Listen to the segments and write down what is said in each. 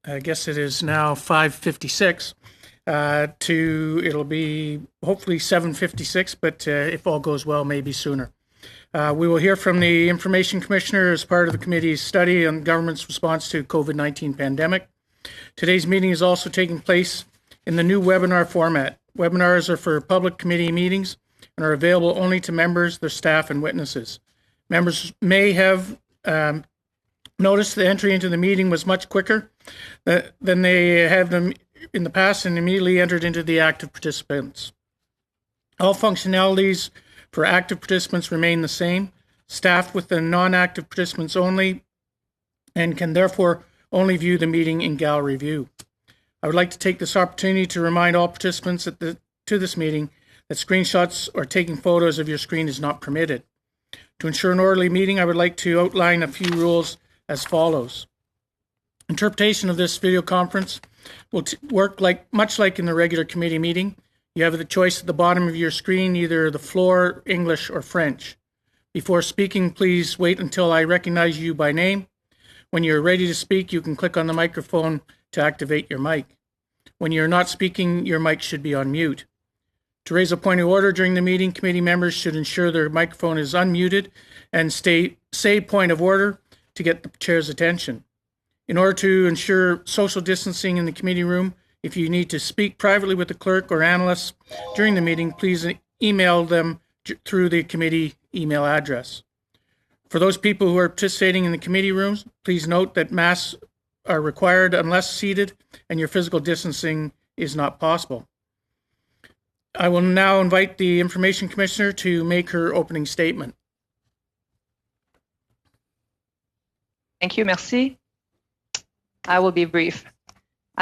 I guess it is now 5:56, it'll be hopefully 7:56, but if all goes well, maybe sooner. We will hear from the Information Commissioner as part of the committee's study on government's response to COVID-19 pandemic. Today's meeting is also taking place in the new webinar format. Webinars are for public committee meetings and are available only to members, their staff, and witnesses. Members may have noticed the entry into the meeting was much quicker than they have them in the past and immediately entered into the active participants. All functionalities for active participants remain the same, staffed with the non-active participants only, and can therefore only view the meeting in gallery view. I would like to take this opportunity to remind all participants to this meeting that screenshots or taking photos of your screen is not permitted. To ensure an orderly meeting, I would like to outline a few rules as follows. Interpretation of this video conference will work much like in the regular committee meeting. You have the choice at the bottom of your screen, either the floor, English, or French. Before speaking, please wait until I recognize you by name. When you're ready to speak, you can click on the microphone to activate your mic. When you're not speaking, your mic should be on mute. To raise a point of order during the meeting, committee members should ensure their microphone is unmuted and say point of order to get the chair's attention. In order to ensure social distancing in the committee room, if you need to speak privately with the clerk or analysts during the meeting, please email them through the committee email address. For those people who are participating in the committee rooms, please note that masks are required unless seated and your physical distancing is not possible. I will now invite the Information Commissioner to make her opening statement. Thank you, merci. I will be brief.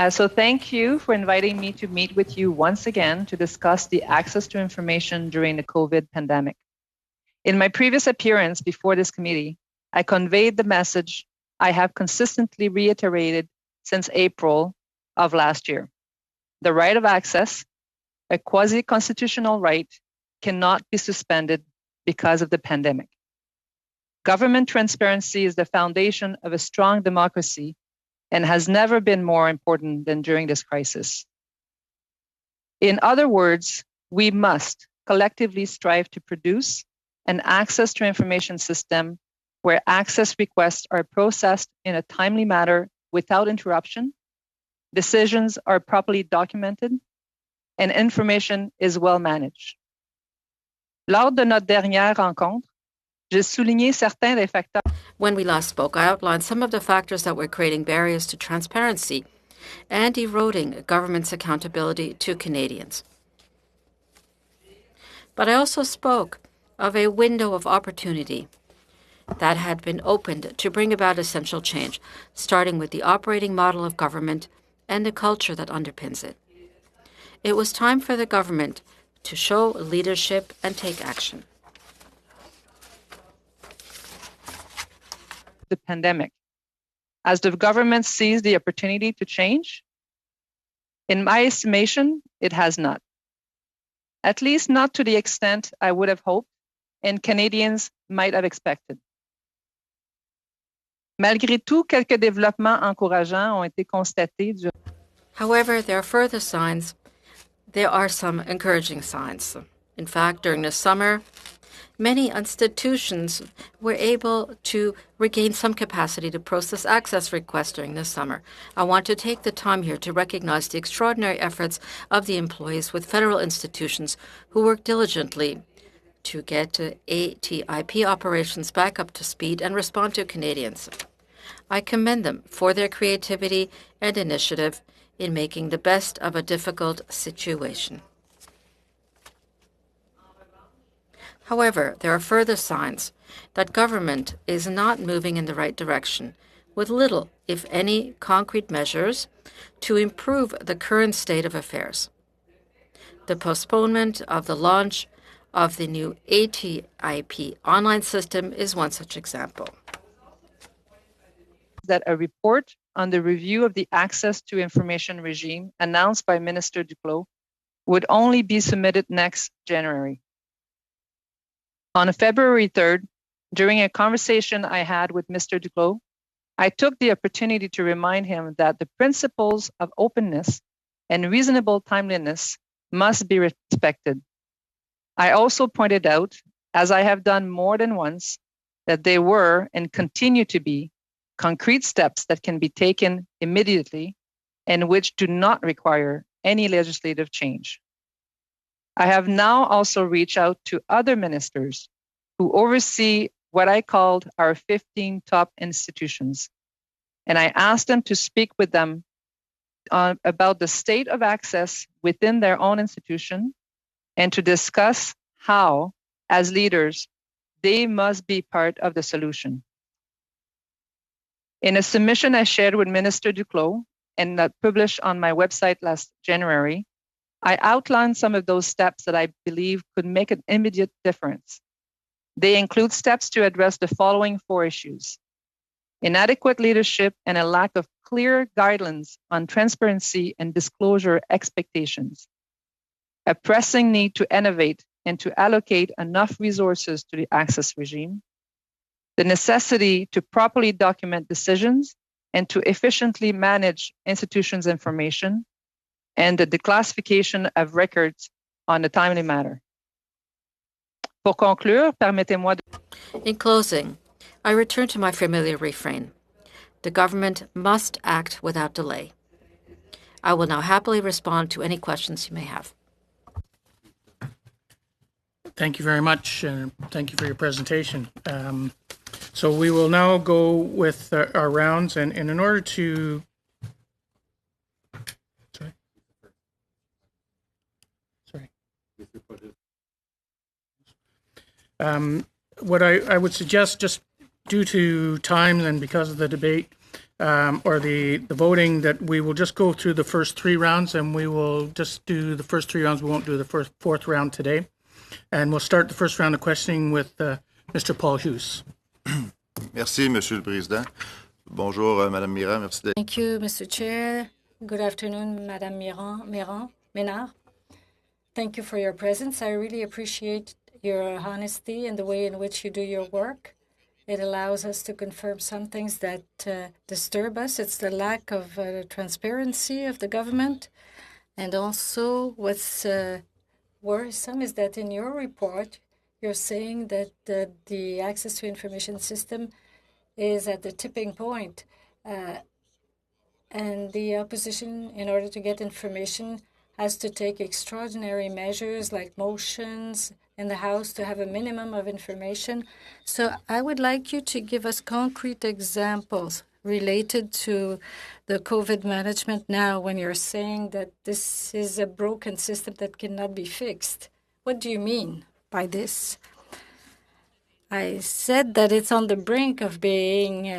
So thank you for inviting me to meet with you once again to discuss the access to information during the COVID pandemic. In my previous appearance before this committee, I conveyed the message I have consistently reiterated since April of last year. The right of access, a quasi-constitutional right, cannot be suspended because of the pandemic. Government transparency is the foundation of a strong democracy and has never been more important than during this crisis. In other words, we must collectively strive to produce an access to information system where access requests are processed in a timely manner without interruption, decisions are properly documented, and information is well managed. Lors de notre dernière rencontre, j'ai souligné certains des facteurs. When we last spoke, I outlined some of the factors that were creating barriers to transparency and eroding government's accountability to Canadians. But I also spoke of a window of opportunity that had been opened to bring about essential change, starting with the operating model of government and the culture that underpins it. It was time for the government to show leadership and take action. The pandemic. As the government seized the opportunity to change? In my estimation, it has not. At least not to the extent I would have hoped and Canadians might have expected. Malgré tout, quelques développements encourageants ont été constatés. However, there are further signs. There are some encouraging signs. In fact, during the summer, many institutions were able to regain some capacity to process access requests during the summer. I want to take the time here to recognize the extraordinary efforts of the employees with federal institutions who work diligently to get ATIP operations back up to speed and respond to Canadians. I commend them for their creativity and initiative in making the best of a difficult situation. However, there are further signs that government is not moving in the right direction, with little, if any, concrete measures to improve the current state of affairs. The postponement of the launch of the new ATIP online system is one such example. That a report on the review of the access to information regime announced by Minister Duclos would only be submitted next January. On February 3rd, during a conversation I had with Mr. Duclos, I took the opportunity to remind him that the principles of openness and reasonable timeliness must be respected. I also pointed out, as I have done more than once, that there were and continue to be concrete steps that can be taken immediately and which do not require any legislative change. I have now also reached out to other ministers who oversee what I called our 15 top institutions, and I asked them to speak with them about the state of access within their own institution and to discuss how, as leaders, they must be part of the solution. In a submission I shared with Minister Duclos and that published on my website last January, I outlined some of those steps that I believe could make an immediate difference. They include steps to address the following 4 issues: inadequate leadership and a lack of clear guidelines on transparency and disclosure expectations, a pressing need to innovate and to allocate enough resources to the access regime, the necessity to properly document decisions and to efficiently manage institutions' information, and the declassification of records on a timely manner. Pour conclure, permettez-moi de... In closing, I return to my familiar refrain. The government must act without delay. I will now happily respond to any questions you may have. Thank you very much, and thank you for your presentation. So we will now go with our rounds, and in order to... Sorry. What I would suggest, just due to time and because of the debate or the voting, that we will just go through the first 3 rounds, and we will just do the first 3 rounds. We won't do the fourth round today. And we'll start the first round of questioning with Mr. Paul Hughes. Merci, Monsieur le Président. Bonjour, Madame Mirand. Merci d'être. Thank you, Mr. Chair. Good afternoon, Madame Ménard. Thank you for your presence. I really appreciate your honesty and the way in which you do your work. It allows us to confirm some things that disturb us. It's the lack of transparency of the government. And also what's worrisome is that in your report, you're saying that the access to information system is at the tipping point. And the opposition, in order to get information, has to take extraordinary measures like motions in the House to have a minimum of information. So I would like you to give us concrete examples related to the COVID management now when you're saying that this is a broken system that cannot be fixed. What do you mean by this? I said that it's on the brink of being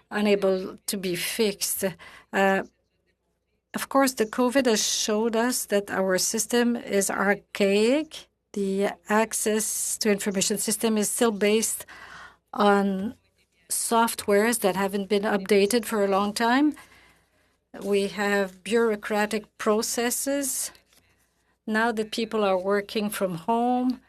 unable to be fixed. Of course, the COVID has showed us that our system is archaic. The access to information system is still based on softwares that haven't been updated for a long time. We have bureaucratic processes. Now that people are working from home,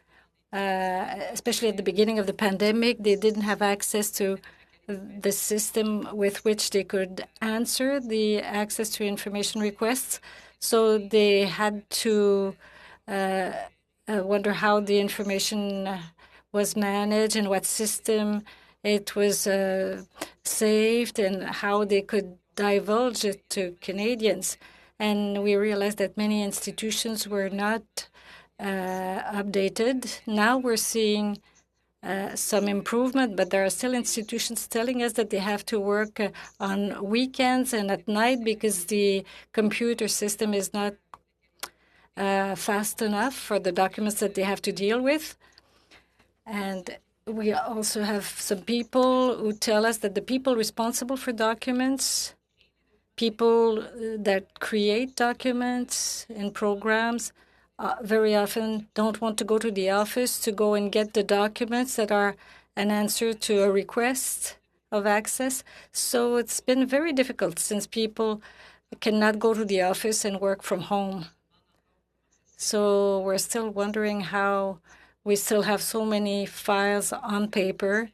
especially at the beginning of the pandemic, they didn't have access to the system with which they could answer the access to information requests. So they had to wonder how the information was managed and what system it was saved and how they could divulge it to Canadians. And we realized that many institutions were not updated. Now we're seeing some improvement, but there are still institutions telling us that they have to work on weekends and at night because the computer system is not fast enough for the documents that they have to deal with. And we also have some people who tell us that the people responsible for documents, people that create documents and programs, very often don't want to go to the office to go and get the documents that are an answer to a request of access. So it's been very difficult since people cannot go to the office and work from home. So we're still wondering how we still have so many files on paper.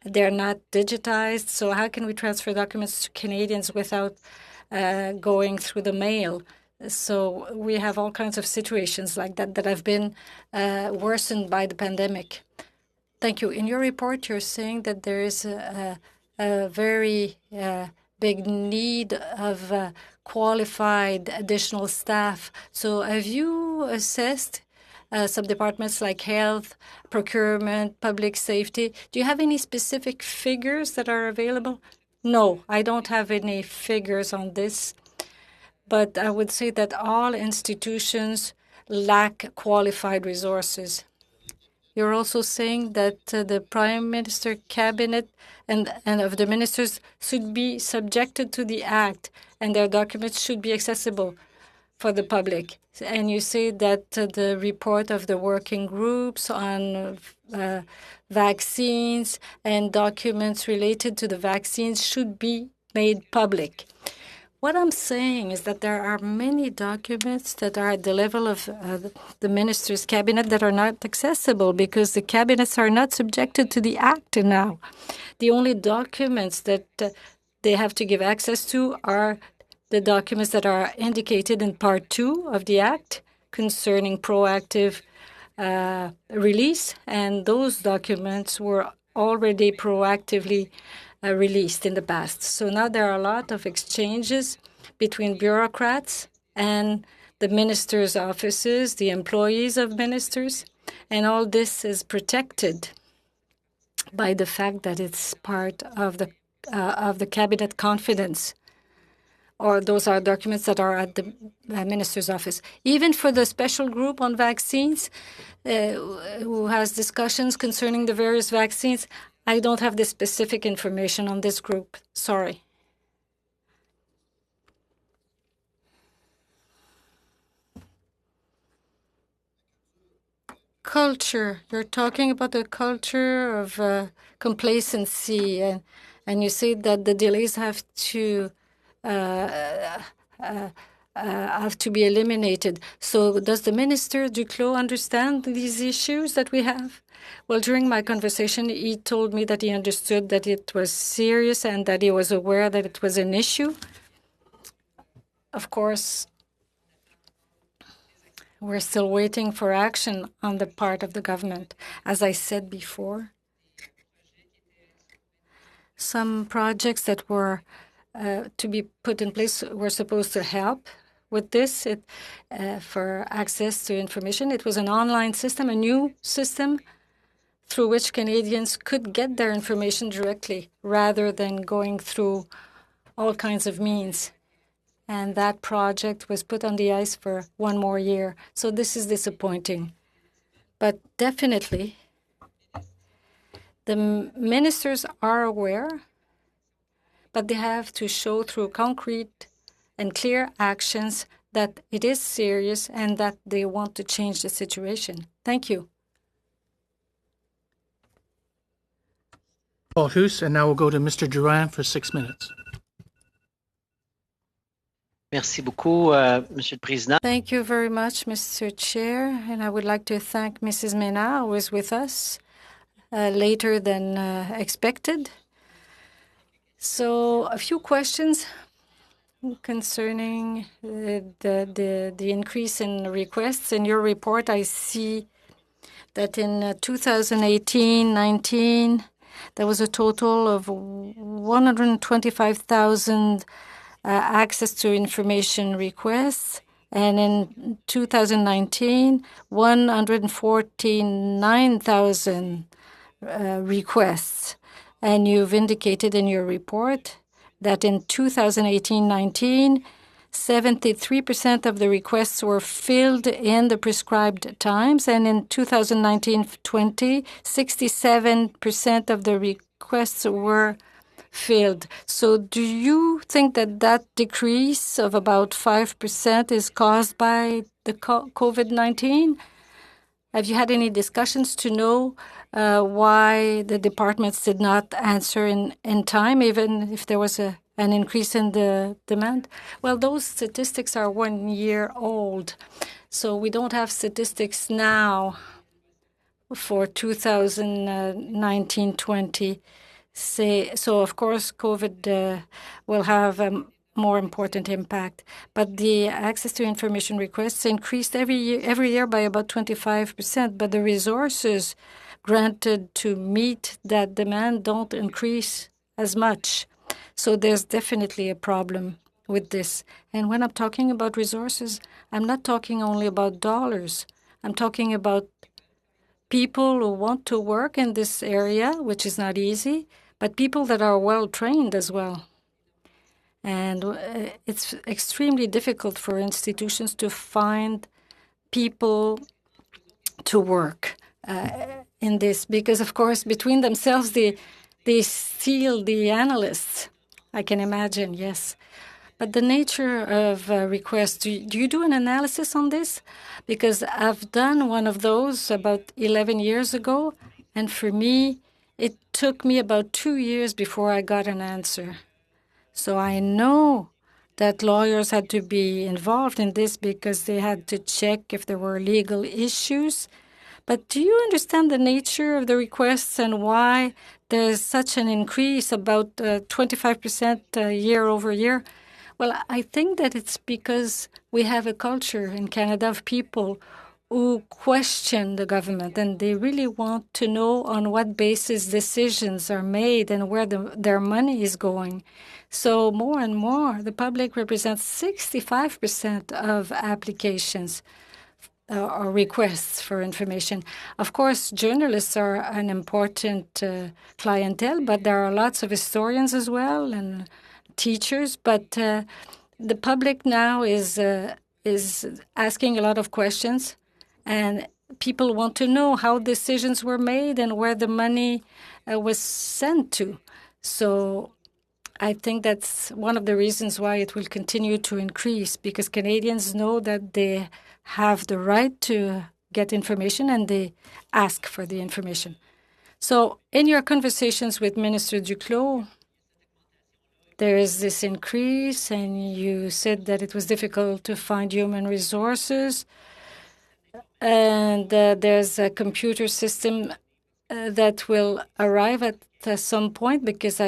they're not digitized. So how can we transfer documents to Canadians without going through the mail? So we have all kinds of situations like that that have been worsened by the pandemic. Thank you. In your report, you're saying that there is a very big need of qualified additional staff. So have you assessed some departments like health, procurement, public safety? Do you have any specific figures that are available? No, I don't have any figures on this. But I would say that all institutions lack qualified resources. You're also saying that the Prime Minister cabinet and of the ministers should be subjected to the Act, and their documents should be accessible for the public. And you say that the report of the working groups on vaccines and documents related to the vaccines should be made public. What I'm saying is that there are many documents that are at the level of the minister's cabinet that are not accessible because the cabinets are not subjected to the Act now. The only documents that they have to give access to are the documents that are indicated in Part 2 of the Act concerning proactive release, and those documents were already proactively released in the past. So now there are a lot of exchanges between bureaucrats and the ministers' offices, the employees of ministers, and all this is protected by the fact that it's part of the cabinet confidence, or those are documents that are at the minister's office. Even for the special group on vaccines, who has discussions concerning the various vaccines, I don't have the specific information on this group. Sorry. Culture. You're talking about the culture of complacency, and you say that the delays have to be eliminated. So does the Minister Duclos understand these issues that we have? Well, during my conversation, he told me that he understood that it was serious and that he was aware that it was an issue. Of course, we're still waiting for action on the part of the government. As I said before, some projects that were to be put in place were supposed to help with this for access to information. It was an online system, a new system through which Canadians could get their information directly rather than going through all kinds of means. And that project was put on the ice for one more year. So this is disappointing. But definitely, the ministers are aware, but they have to show through concrete and clear actions that it is serious and that they want to change the situation. Thank you. Paul Hoos, and now we'll go to Mr. Durand for 6 minutes. Merci beaucoup, Monsieur le Président. Thank you very much, Mr. Chair. And I would like to thank Mrs. Mena, who was with us later than expected. So a few questions concerning the increase in requests. In your report, I see that in 2018-19, there was a total of 125,000 access to information requests, and in 2019, 149,000 requests. And you've indicated in your report that in 2018-19, 73% of the requests were filled in the prescribed times, and in 2019-20, 67% of the requests were filled. So do you think that that decrease of about 5% is caused by the COVID-19? Have you had any discussions to know why the departments did not answer in time, even if there was an increase in the demand? Well, those statistics are 1 year old, so we don't have statistics now for 2019-20. So, of course, COVID will have a more important impact. But the access to information requests increased every year by about 25%. But the resources granted to meet that demand don't increase as much. So there's definitely a problem with this. And when I'm talking about resources, I'm not talking only about dollars. I'm talking about people who want to work in this area, which is not easy, but people that are well trained as well. And it's extremely difficult for institutions to find people to work in this because, of course, between themselves, they steal the analysts. I can imagine, yes. But the nature of requests, do you do an analysis on this? Because I've done one of those about 11 years ago, and for me, it took me about 2 years before I got an answer. So I know that lawyers had to be involved in this because they had to check if there were legal issues. But do you understand the nature of the requests and why there's such an increase, about 25% year over year? Well, I think that it's because we have a culture in Canada of people who question the government, and they really want to know on what basis decisions are made and where their money is going. So more and more, the public represents 65% of applications or requests for information. Of course, journalists are an important clientele, but there are lots of historians as well and teachers. But the public now is asking a lot of questions, and people want to know how decisions were made and where the money was sent to. So I think that's one of the reasons why it will continue to increase, because Canadians know that they have the right to get information and they ask for the information. So in your conversations with Minister Duclos, there is this increase, and you said that it was difficult to find human resources. And there's a computer system that will arrive at some point, because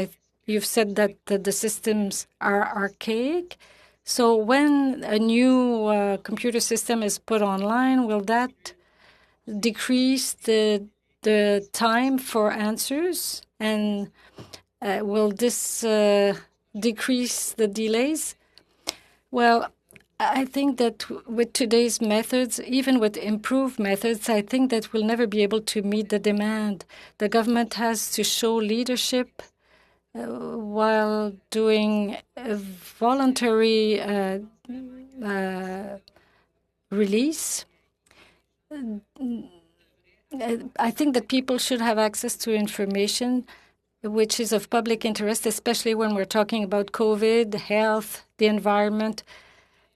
you've said that the systems are archaic. So when a new computer system is put online, will that decrease the time for answers? And will this decrease the delays? Well, I think that with today's methods, even with improved methods, I think that we'll never be able to meet the demand. The government has to show leadership while doing a voluntary release. I think that people should have access to information which is of public interest, especially when we're talking about COVID, health, the environment,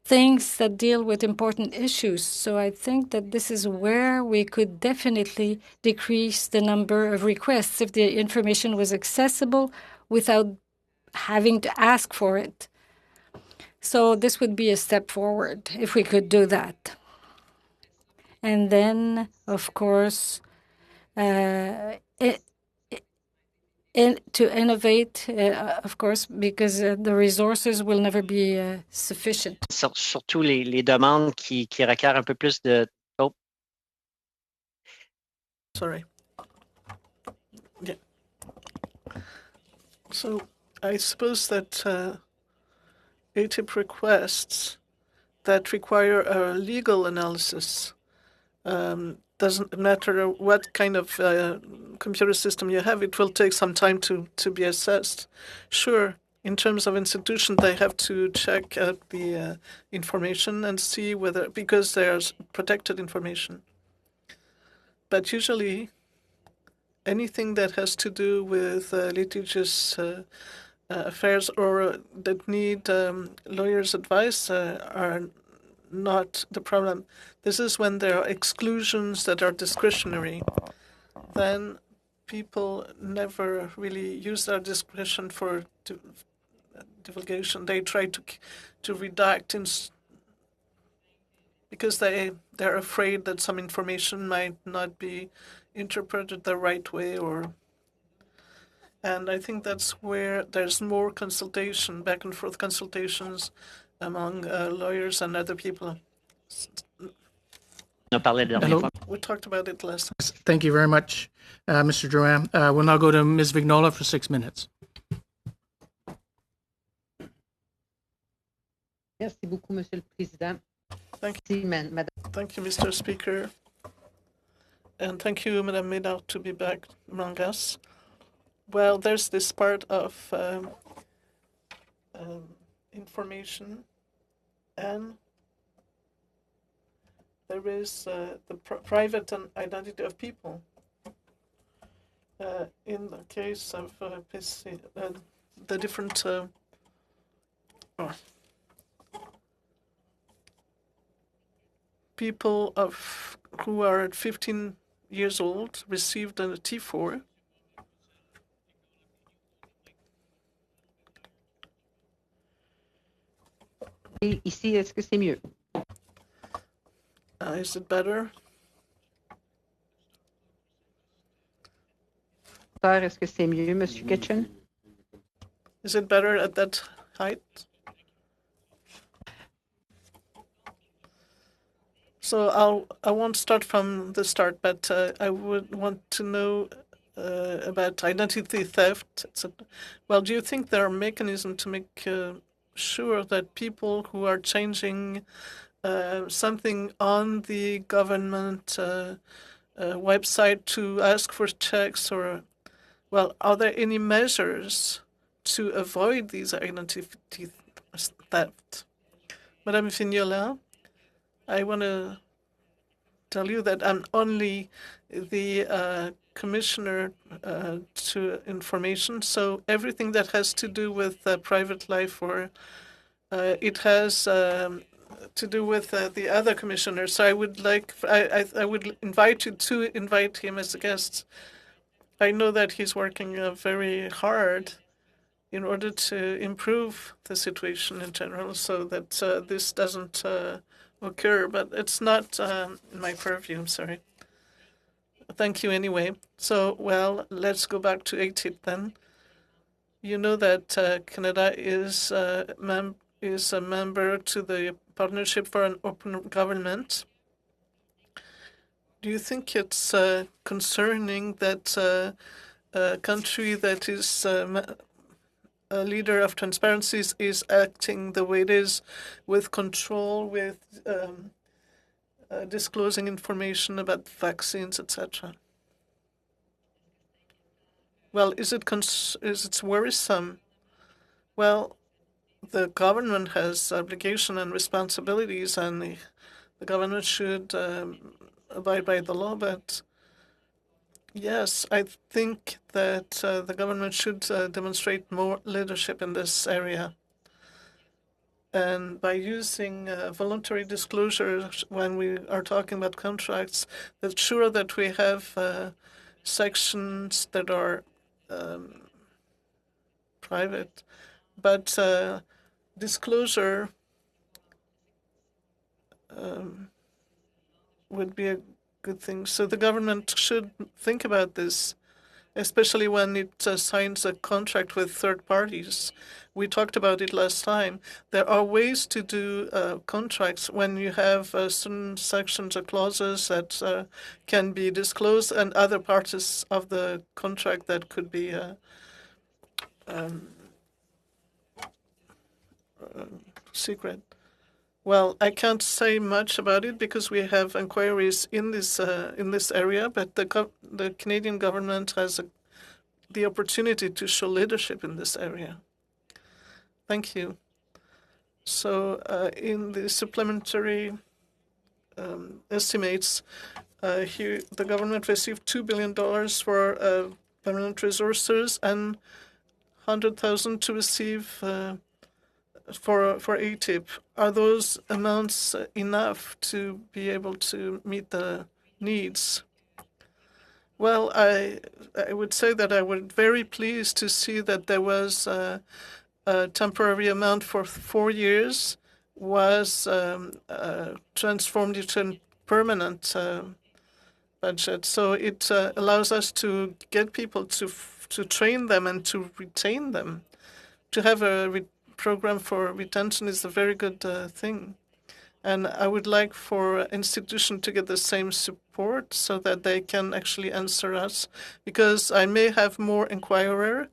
things that deal with important issues. So I think that this is where we could definitely decrease the number of requests if the information was accessible without having to ask for it. So this would be a step forward if we could do that. And then, of course, to innovate, of course, because the resources will never be sufficient. Surtout les demandes qui requièrent un peu plus de... Oh. Sorry. Yeah. So I suppose that ATIP requests that require a legal analysis doesn't matter what kind of computer system you have, it will take some time to be assessed. Sure, in terms of institution, they have to check out the information and see whether, because there's protected information. But usually, anything that has to do with litigious affairs or that need lawyers' advice are not the problem. This is when there are exclusions that are discretionary. Then people never really use their discretion for divulgation. They try to redact because they're afraid that some information might not be interpreted the right way, and I think that's where there's more consultation, back and forth consultations among lawyers and other people. On a parlé la dernière fois. We talked about it last time. Thank you very much, Mr. Drouin. We'll now go to Ms. Vignola for 6 minutes. Merci beaucoup, Monsieur le Président. Thank you, Madame. Thank you, Mr. Speaker. And thank you, Madame Ménard, to be back among us. Well, there's this part of information, and there is the private identity of people. In the case of PC, the different people who are at 15 years old received a T4. Et ici, est-ce que c'est mieux? Is it better? Est-ce que c'est mieux, Monsieur Kitchen? Is it better at that height? So I won't start from the start, but I would want to know about identity theft, etc. Well, do you think there are mechanisms to make sure that people who are changing something on the government website to ask for checks, or, well, are there any measures to avoid these identity theft? Madame Vignola, I want to tell you that I'm only the commissioner to information, so everything that has to do with private life, or it has to do with the other commissioner. So I would I would invite you to invite him as a guest. I know that he's working very hard in order to improve the situation in general, so that this doesn't occur, but it's not in my purview, I'm sorry. Thank you anyway. So, well, let's go back to ATIP then. You know that Canada is a member to the Partnership for an Open Government. Do you think it's concerning that a country that is a leader of transparency is acting the way it is, with control, with disclosing information about vaccines, etc.? Well, is it worrisome? Well, the government has obligation and responsibilities, and the government should abide by the law. But yes, I think that the government should demonstrate more leadership in this area. And by using voluntary disclosures when we are talking about contracts, that's sure that we have sections that are private, but disclosure would be a good thing. So the government should think about this, especially when it signs a contract with third parties. We talked about it last time. There are ways to do contracts when you have certain sections or clauses that can be disclosed, and other parts of the contract that could be secret. Well, I can't say much about it because we have inquiries in this area, but the Canadian government has the opportunity to show leadership in this area. Thank you. So in the supplementary estimates, here the government received $2 billion for permanent resources and $100,000 to receive for ATIP. Are those amounts enough to be able to meet the needs? Well, I would say that I was very pleased to see that there was a temporary amount for 4 years was transformed into permanent budget. So it allows us to get people to train them and to retain them. To have a program for retention is a very good thing. And I would like for institution to get the same support so that they can actually answer us, because I may have more inquirer,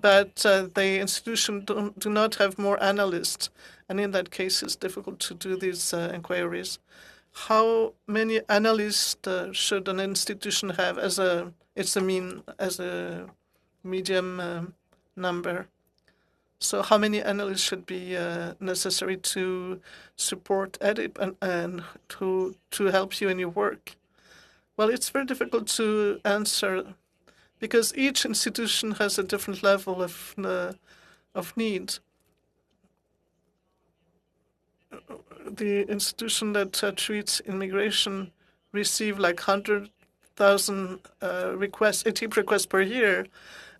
but the institution do not have more analysts. And in that case, it's difficult to do these inquiries. How many analysts should an institution have as a medium number? So how many analysts should be necessary to support EDIP and to help you in your work? Well, it's very difficult to answer because each institution has a different level of need. The institution that treats immigration receive like 100,000 requests, ATIP requests per year,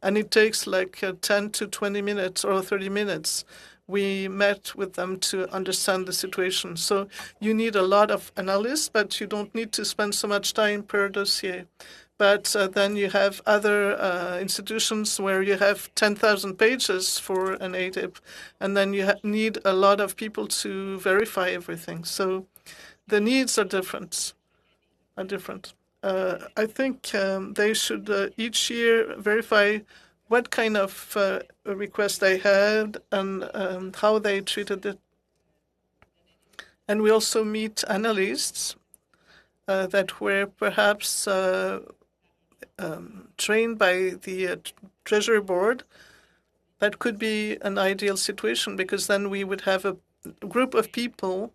and it takes like 10 to 20 minutes or 30 minutes. We met with them to understand the situation. So you need a lot of analysts, but you don't need to spend so much time per dossier. But then you have other institutions where you have 10,000 pages for an ATIP, and then you need a lot of people to verify everything. So the needs are different. I think they should each year verify what kind of request they had and how they treated it. And we also meet analysts that were perhaps trained by the Treasury Board. That could be an ideal situation, because then we would have a group of people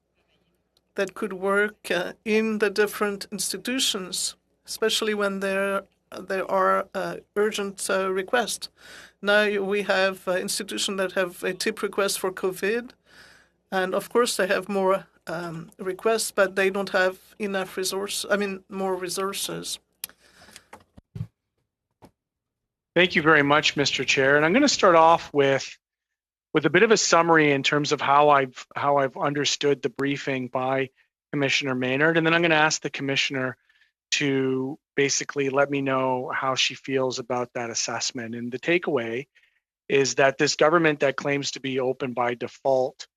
that could work in the different institutions, especially when there are urgent requests. Now we have institutions that have a tip request for COVID, and of course they have more requests, but they don't have enough more resources. Thank you very much, Mr. Chair. And I'm going to start off with a bit of a summary in terms of how I've understood the briefing by Commissioner Maynard, and then I'm going to ask the Commissioner to basically let me know how she feels about that assessment. And the takeaway is that this government that claims to be open by default,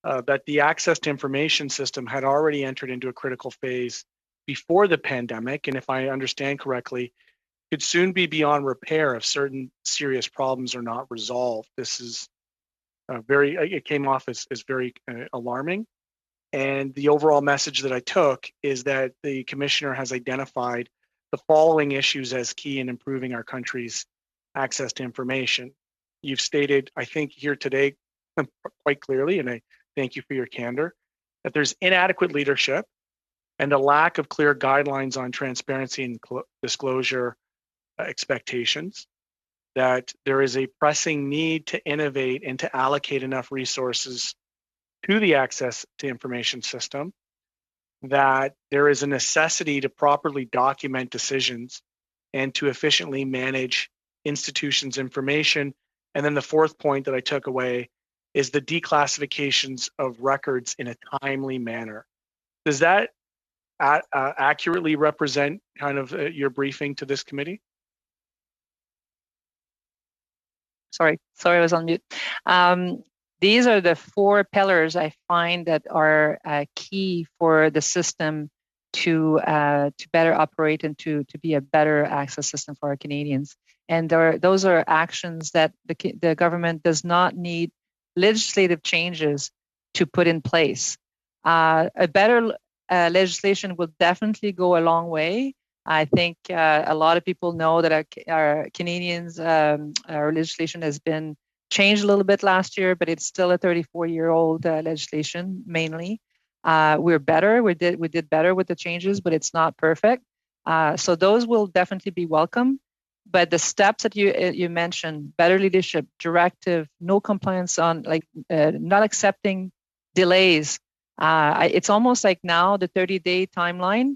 that the access to information system had already entered into a critical phase before the pandemic, and if I understand correctly, could soon be beyond repair if certain serious problems are not resolved. This is it came off as very alarming. And the overall message that I took is that the Commissioner has identified the following issues as key in improving our country's access to information. You've stated, I think here today quite clearly, and I thank you for your candor, that there's inadequate leadership and a lack of clear guidelines on transparency and disclosure expectations, that there is a pressing need to innovate and to allocate enough resources to the access to information system, that there is a necessity to properly document decisions and to efficiently manage institutions' information. And then the fourth point that I took away is the declassifications of records in a timely manner. Does that accurately represent kind of your briefing to this committee? Sorry, I was on mute. These are the four pillars I find that are key for the system to better operate and to be a better access system for our Canadians. And those are actions that the government does not need legislative changes to put in place. A better legislation will definitely go a long way. I think a lot of people know that our Canadians, our legislation has been changed a little bit last year, but it's still a 34-year-old legislation mainly. We're better. We did better with the changes, but it's not perfect. So those will definitely be welcome. But the steps that you mentioned, better leadership, directive, no compliance on not accepting delays. It's almost like now the 30-day timeline.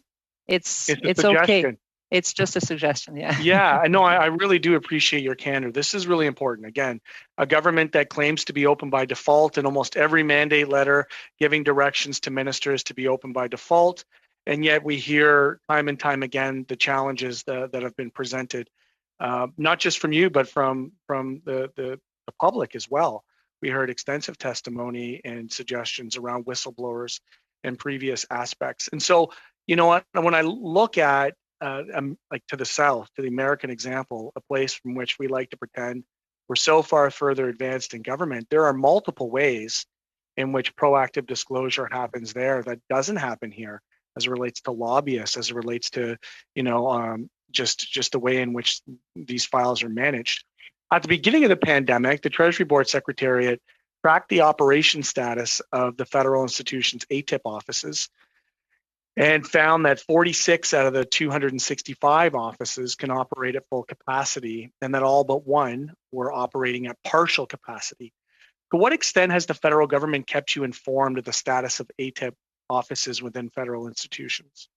It's okay. It's just a suggestion, yeah. Yeah, I know. I really do appreciate your candor. This is really important. Again, a government that claims to be open by default in almost every mandate letter, giving directions to ministers to be open by default. And yet we hear time and time again the challenges that have been presented, not just from you, but from the public as well. We heard extensive testimony and suggestions around whistleblowers and previous aspects. And so, you know what, when I look at like to the south, to the American example, a place from which we like to pretend we're so far further advanced in government, there are multiple ways in which proactive disclosure happens there that doesn't happen here, as it relates to lobbyists, as it relates to, you know, just the way in which these files are managed. At the beginning of the pandemic, the Treasury Board Secretariat tracked the operation status of the federal institutions' ATIP offices and found that 46 out of the 265 offices can operate at full capacity, and that all but one were operating at partial capacity. To what extent has the federal government kept you informed of the status of ATIP offices within federal institutions?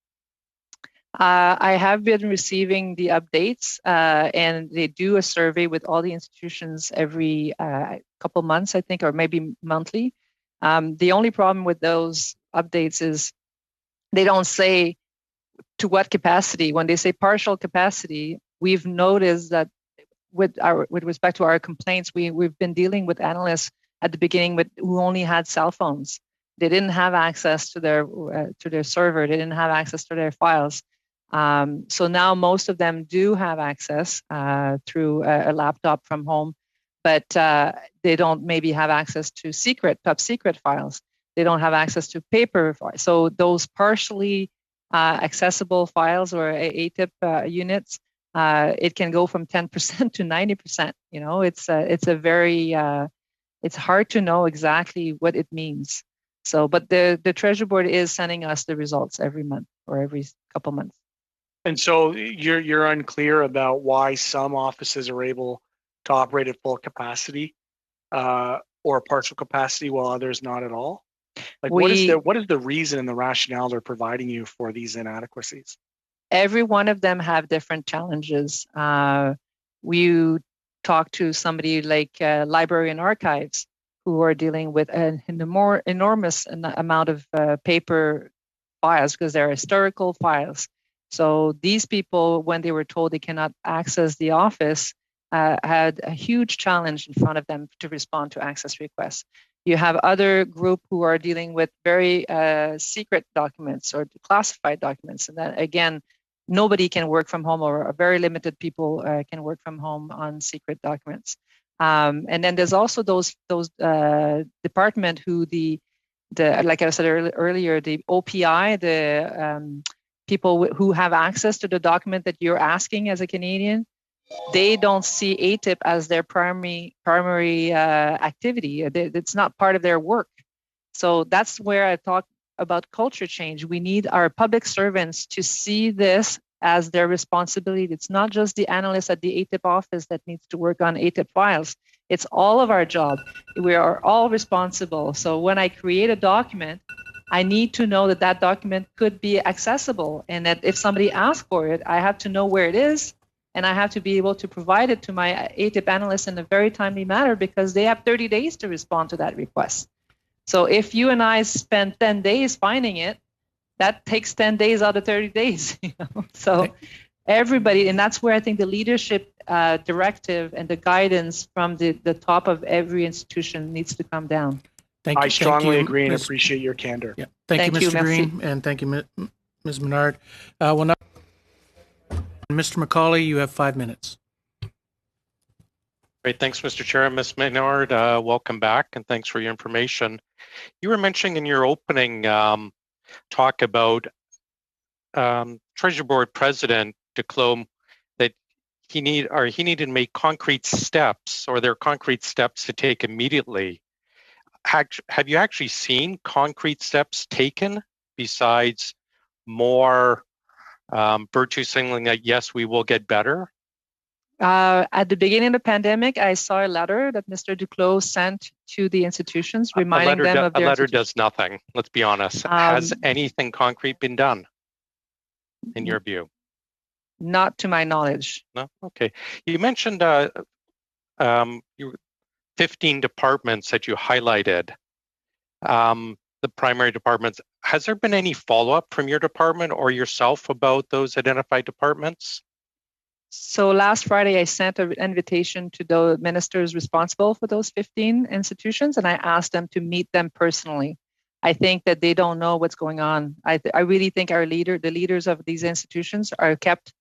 I have been receiving the updates, and they do a survey with all the institutions every couple months, I think, or maybe monthly. The only problem with those updates is they don't say to what capacity. When they say partial capacity, we've noticed that with respect to our complaints, we've been dealing with analysts at the beginning who only had cell phones. They didn't have access to their server. They didn't have access to their files. So now most of them do have access through a laptop from home, but they don't maybe have access to top secret files. They don't have access to paper files. So those partially accessible files or ATIP units, it can go from 10% to 90%. You know, it's a very it's hard to know exactly what it means. So, but the Treasury Board is sending us the results every month or every couple months. And so you're unclear about why some offices are able to operate at full capacity or partial capacity while others not at all? Like what is the reason and the rationale they're providing you for these inadequacies? Every one of them have different challenges. We talk to somebody like Library and Archives who are dealing with a more enormous amount of paper files because they're historical files. So these people, when they were told they cannot access the office, had a huge challenge in front of them to respond to access requests. You have other group who are dealing with very secret documents or classified documents. And then again, nobody can work from home, or very limited people can work from home on secret documents. And then there's also those department who the like I said earlier, the OPI, the people who have access to the document that you're asking as a Canadian, they don't see ATIP as their primary activity. It's not part of their work. So that's where I talk about culture change. We need our public servants to see this as their responsibility. It's not just the analyst at the ATIP office that needs to work on ATIP files. It's all of our job. We are all responsible. So when I create a document, I need to know that that document could be accessible, and that if somebody asks for it, I have to know where it is, and I have to be able to provide it to my ATIP analyst in a very timely manner, because they have 30 days to respond to that request. So if you and I spend 10 days finding it, that takes 10 days out of 30 days. You know? So everybody, and that's where I think the leadership directive and the guidance from the top of every institution needs to come down. I strongly agree and appreciate your candor. Yeah. Thank you, Mr. Green, and thank you, Ms. Menard. Well, now, Mr. McCauley, you have 5 minutes. Great. Thanks, Mr. Chair. Ms. Menard, welcome back, and thanks for your information. You were mentioning in your opening talk about Treasury Board President Duclos that he needed to make concrete steps, or there are concrete steps to take immediately. Have you actually seen concrete steps taken besides more virtue signaling that, yes, we will get better? At the beginning of the pandemic, I saw a letter that Mr. Duclos sent to the institutions, reminding them of their... A letter does nothing, let's be honest. Has anything concrete been done, in your view? Not to my knowledge. No? Okay. You mentioned 15 departments that you highlighted. the primary departments. Has there been any follow-up from your department or yourself about those identified departments? So last Friday, I sent an invitation to the ministers responsible for those 15 institutions, and I asked them to meet them personally. I think that they don't know what's going on. I really think the leaders of these institutions are kept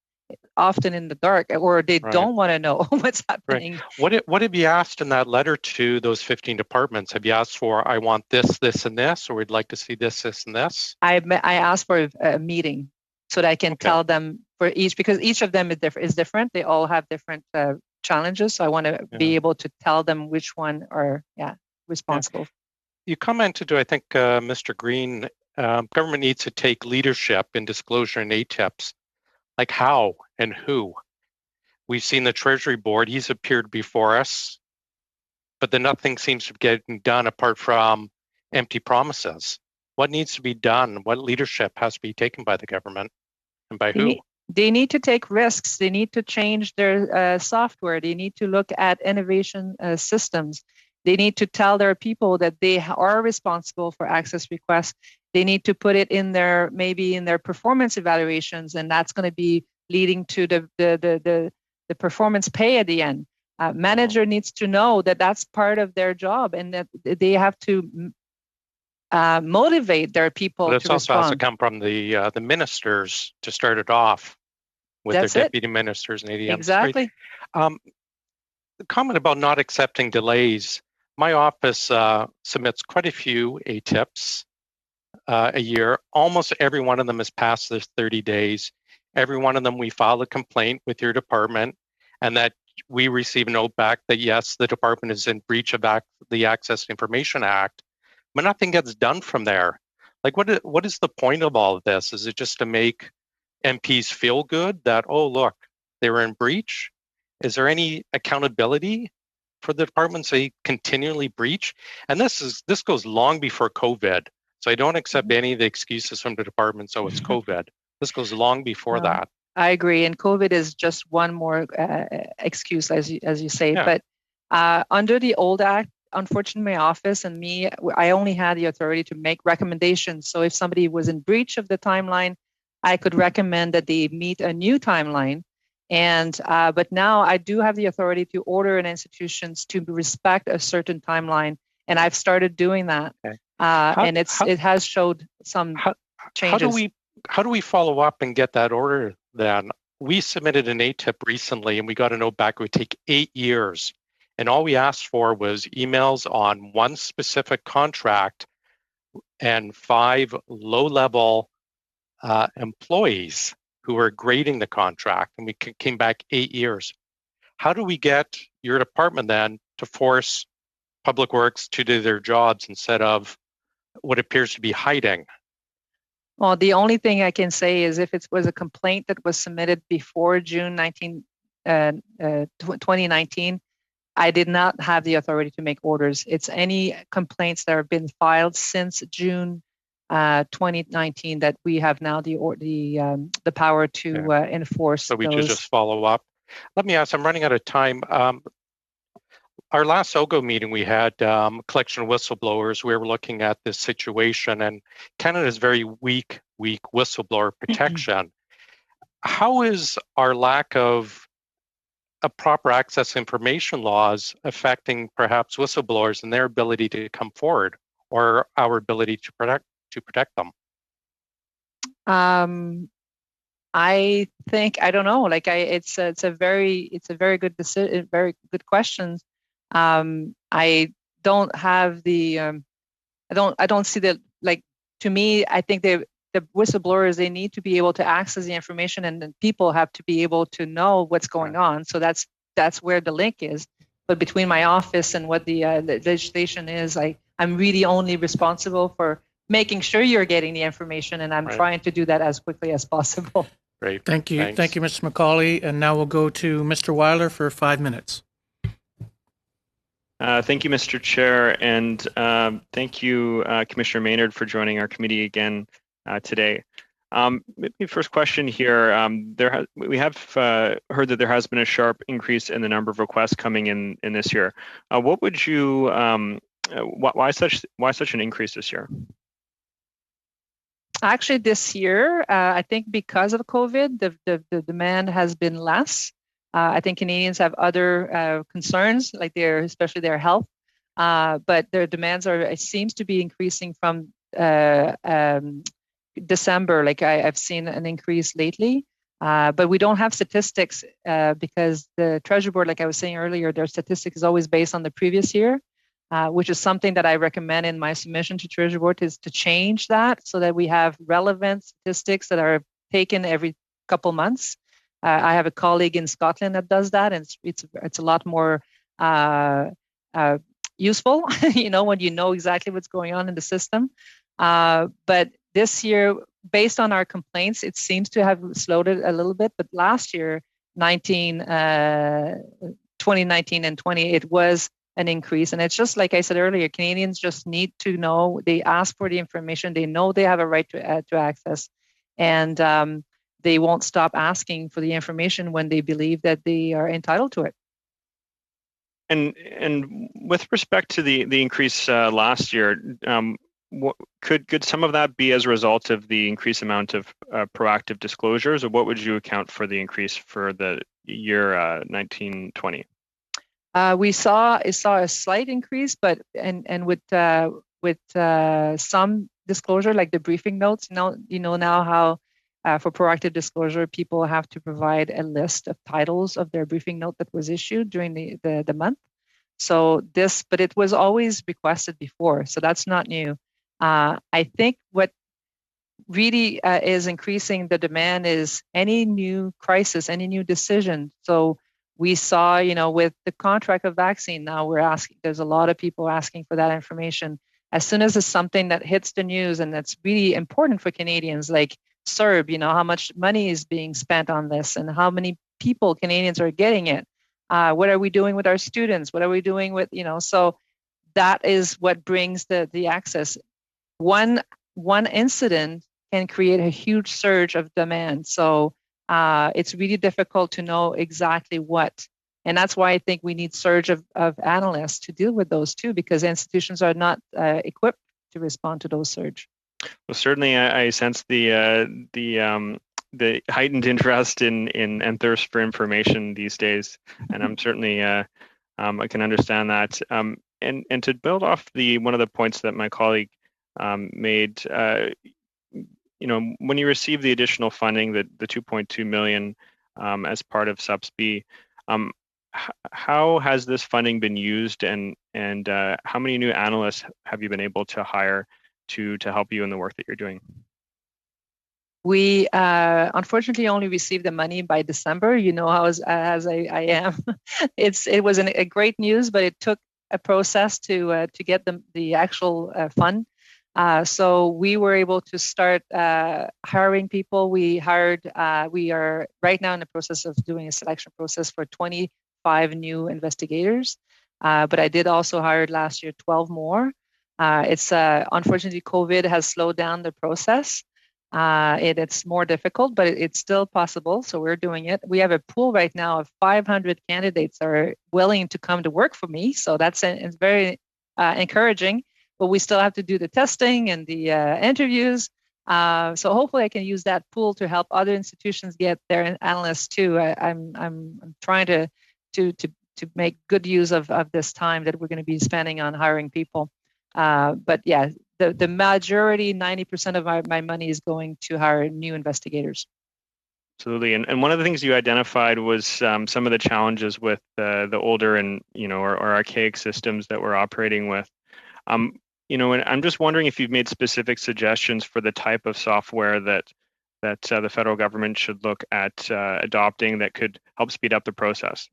often in the dark, or they don't want to know what's happening. Right. What have you asked in that letter to those 15 departments? Have you asked for, I want this, this, and this, or we'd like to see this, this, and this? I asked for a meeting so that I can tell them for each, because each of them is different. They all have different challenges. So I want to be able to tell them which one are responsible. You commented to, I think, Mr. Green, government needs to take leadership in disclosure and ATIPs. Like how and who? We've seen the Treasury Board, he's appeared before us, but then nothing seems to be getting done apart from empty promises. What needs to be done? What leadership has to be taken by the government and by who? They need to take risks. They need to change their software. They need to look at innovation systems. They need to tell their people that they are responsible for access requests. They need to put it in maybe in their performance evaluations, and that's going to be leading to the performance pay at the end. Manager needs to know that that's part of their job, and that they have to motivate their people to respond. It also has to come from the ministers to start it off with their deputy ministers and ADMs. Exactly. The comment about not accepting delays. My office submits quite a few ATIPs a year. Almost every one of them is past the 30 days. Every one of them we file a complaint with your department, and that we receive a note back that yes, the department is in breach of the Access to Information Act, but nothing gets done from there. Like, what is the point of all of this? Is it just to make MPs feel good that, oh, look, they were in breach? Is there any accountability for the departments they continually breach? And this goes long before COVID. So I don't accept any of the excuses from the department, so it's COVID. This goes long before that. I agree. And COVID is just one more excuse, as you say. Yeah. But under the old act, unfortunately, my office and me, I only had the authority to make recommendations. So if somebody was in breach of the timeline, I could recommend that they meet a new timeline. And but now I do have the authority to order an institutions to respect a certain timeline, and I've started doing that. Okay. It has showed some changes. How do we follow up and get that order then? We submitted an ATIP recently, and we got a note back. It would take 8 years, and all we asked for was emails on one specific contract and 5 low-level employees who were grading the contract, and we came back 8 years. How do we get your department then to force Public Works to do their jobs instead of what appears to be hiding? Well, the only thing I can say is if it was a complaint that was submitted before June 2019, I did not have the authority to make orders. It's any complaints that have been filed since June 2019 that we have now the power to enforce. So we should just follow up. Let me ask, I'm running out of time. Our last OGGO meeting, we had collection of whistleblowers. We were looking at this situation, and Canada's very weak whistleblower protection. How is our lack of a proper access information laws affecting perhaps whistleblowers and their ability to come forward, or our ability to protect them? I think, I don't know. Like it's a very good decision, very good question. I don't have the I don't see the, like, to me, I think the whistleblowers, they need to be able to access the information, and then people have to be able to know what's going on. So that's where the link is. But between my office and what the legislation is, I'm really only responsible for making sure you're getting the information, and I'm trying to do that as quickly as possible. Great. Thank you. Thanks. Thank you, Mr. McCauley. And now we'll go to Mr. Weiler for 5 minutes. Thank you, Mr. Chair, and thank you, Commissioner Maynard, for joining our committee again today. Maybe first question here. We have heard that there has been a sharp increase in the number of requests coming in this year. What would you? Why such an increase this year? Actually, this year, I think because of COVID, the demand has been less. I think Canadians have other concerns, like especially their health, but their demands it seems to be increasing from December. Like I've seen an increase lately, but we don't have statistics because the Treasury Board, like I was saying earlier, their statistics is always based on the previous year. Which is something that I recommend in my submission to Treasury Board is to change that so that we have relevant statistics that are taken every couple months. I have a colleague in Scotland that does that, and it's a lot more useful, when you know exactly what's going on in the system. But this year, based on our complaints, it seems to have slowed it a little bit. But last year, 2019 and 20, it was an increase. And it's just like I said earlier, Canadians just need to know. They ask for the information. They know they have a right to access. And they won't stop asking for the information when they believe that they are entitled to it. And with respect to the increase last year, could some of that be as a result of the increased amount of proactive disclosures, or what would you account for the increase for the year 1920? We saw a slight increase, but with some disclosure, like the briefing notes. Now now how for proactive disclosure, people have to provide a list of titles of their briefing note that was issued during the month. So but it was always requested before, so that's not new. I think what really is increasing the demand is any new crisis, any new decision. So we saw, with the contract of vaccine, now there's a lot of people asking for that information. As soon as it's something that hits the news and that's really important for Canadians, like CERB, how much money is being spent on this and how many people, Canadians, are getting it. What are we doing with our students? What are we doing with, so that is what brings the access. One incident can create a huge surge of demand. So it's really difficult to know exactly what. And that's why I think we need surge of analysts to deal with those too, because institutions are not equipped to respond to those surge. Well, certainly I sense the heightened interest in and thirst for information these days, and I'm certainly I can understand that. And to build off one of the points that my colleague made, when you receive the additional funding, the $2.2 million as part of SUPS B, how has this funding been used, and how many new analysts have you been able to hire to help you in the work that you're doing? We unfortunately only received the money by December. How as I am, it was a great news, but it took a process to get the actual fund. So we were able to start hiring people. We are right now in the process of doing a selection process for 25 new investigators. But I did also hire last year 12 more. It's unfortunately COVID has slowed down the process. It's more difficult, but it's still possible. So we're doing it. We have a pool right now of 500 candidates that are willing to come to work for me. So it's very encouraging. But we still have to do the testing and the interviews. So hopefully I can use that pool to help other institutions get their analysts too. I'm trying to make good use of this time that we're going to be spending on hiring people. But yeah, the majority, 90% of my money is going to hire new investigators. Absolutely, and one of the things you identified was some of the challenges with the older and or archaic systems that we're operating with. And I'm just wondering if you've made specific suggestions for the type of software that the federal government should look at adopting that could help speed up the process.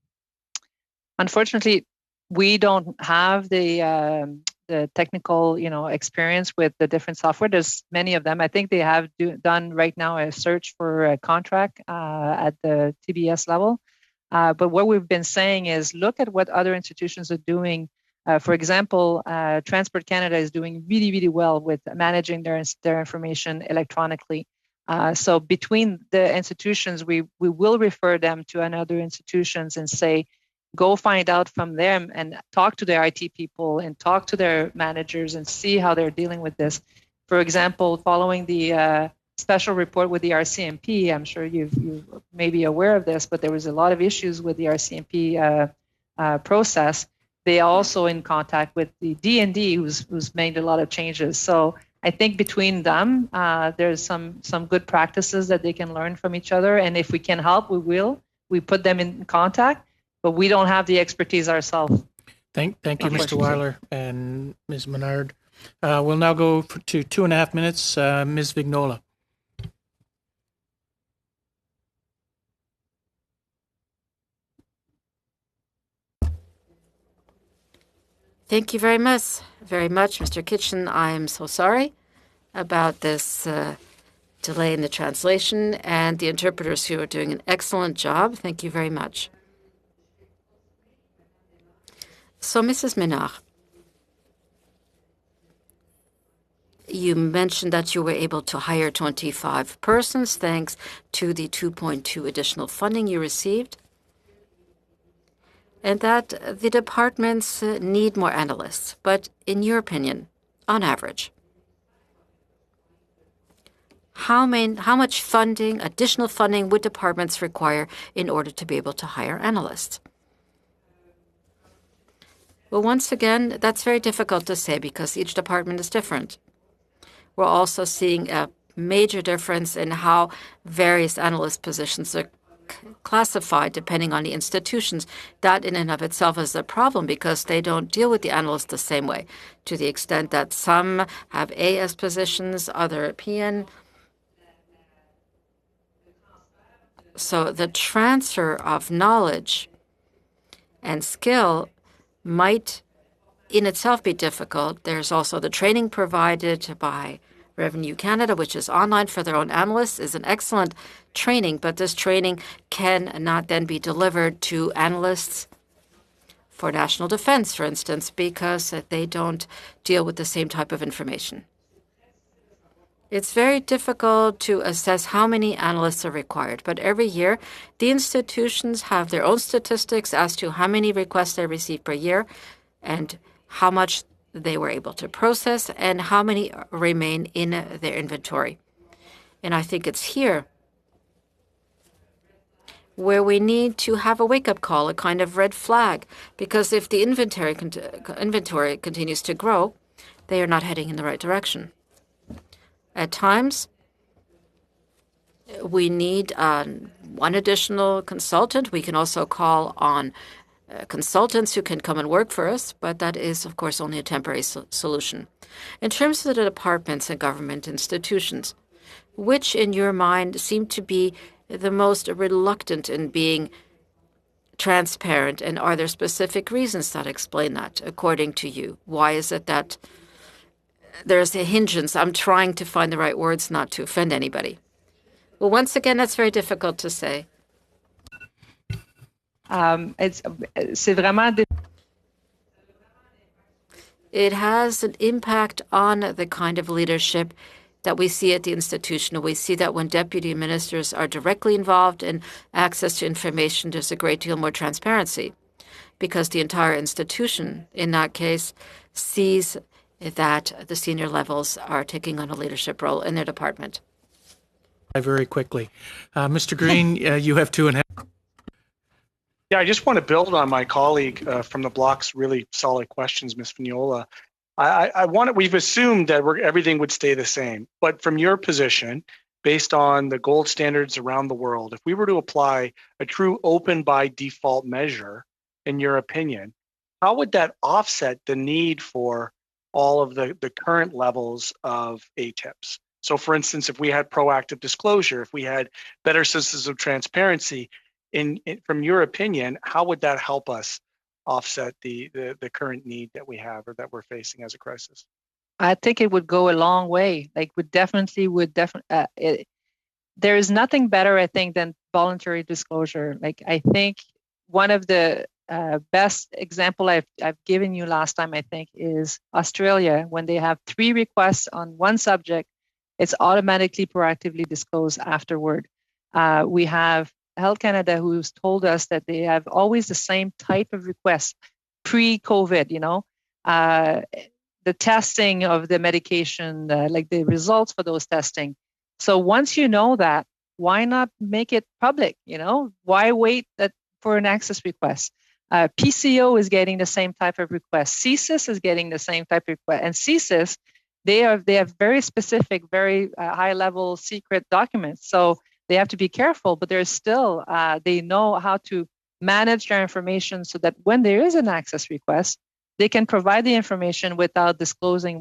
Unfortunately, we don't have the technical, experience with the different software. There's many of them. I think they have done right now a search for a contract at the TBS level. But what we've been saying is look at what other institutions are doing. For example, Transport Canada is doing really, really well with managing their information electronically. So between the institutions, we will refer them to another institutions and say, go find out from them and talk to their IT people and talk to their managers and see how they're dealing with this. For example, following the special report with the RCMP, I'm sure you may be aware of this, but there was a lot of issues with the RCMP process. They are also in contact with the D&D, who's made a lot of changes. So I think between them, there's some good practices that they can learn from each other. And if we can help, we will. We put them in contact, but we don't have the expertise ourselves. Thank you, Mr. Weiler and Ms. Menard. We'll now go to 2.5 minutes. Ms. Vignola. Thank you very much, Mr. Kitchen. I am so sorry about this delay in the translation, and the interpreters who are doing an excellent job. Thank you very much. So, Mrs. Menard, you mentioned that you were able to hire 25 persons thanks to the 2.2 additional funding you received, and that the departments need more analysts. But in your opinion, on average, how much funding, additional funding, would departments require in order to be able to hire analysts? Well, once again, that's very difficult to say because each department is different. We're also seeing a major difference in how various analyst positions are classified depending on the institutions. That in and of itself is a problem because they don't deal with the analysts the same way, to the extent that some have AS positions, other PN. So the transfer of knowledge and skill might in itself be difficult. There's also the training provided by Revenue Canada, which is online for their own analysts, is an excellent training, but this training cannot then be delivered to analysts for national defense, for instance, because they don't deal with the same type of information. It's very difficult to assess how many analysts are required, but every year the institutions have their own statistics as to how many requests they receive per year and how much they were able to process and how many remain in their inventory. And I think it's here where we need to have a wake-up call, a kind of red flag, because if the inventory continues to grow, they are not heading in the right direction. At times, we need one additional consultant. We can also call on consultants who can come and work for us, but that is, of course, only a temporary solution. In terms of the departments and government institutions, which in your mind seem to be the most reluctant in being transparent, and are there specific reasons that explain that, according to you? Why is it that there's a hindrance? I'm trying to find the right words not to offend anybody. Well, once again, that's very difficult to say. It has an impact on the kind of leadership that we see at the institution. We see that when deputy ministers are directly involved in access to information, there's a great deal more transparency because the entire institution, in that case, sees that the senior levels are taking on a leadership role in their department. Very quickly. Mr. Green, you have 2.5. Yeah, I just want to build on my colleague from the block's really solid questions, Ms. Vignola. We've assumed that everything would stay the same, but from your position, based on the gold standards around the world, if we were to apply a true open by default measure, in your opinion, how would that offset the need for all of the current levels of ATIPs? So for instance, if we had proactive disclosure, if we had better systems of transparency, from your opinion, how would that help us offset the current need that we have or that we're facing as a crisis? I think it would go a long way. Like there is nothing better, I think, than voluntary disclosure. Like I think one of the best example I've given you last time, I think, is Australia. When they have 3 requests on one subject, it's automatically proactively disclosed afterward. We have Health Canada, who's told us that they have always the same type of requests pre-COVID, the testing of the medication, like the results for those testing. So once you know that, why not make it public? Why wait for an access request? PCO is getting the same type of request. CSIS is getting the same type of request. And CSIS, they have very specific, very high-level secret documents. So they have to be careful, but there's still, they know how to manage their information so that when there is an access request, they can provide the information without disclosing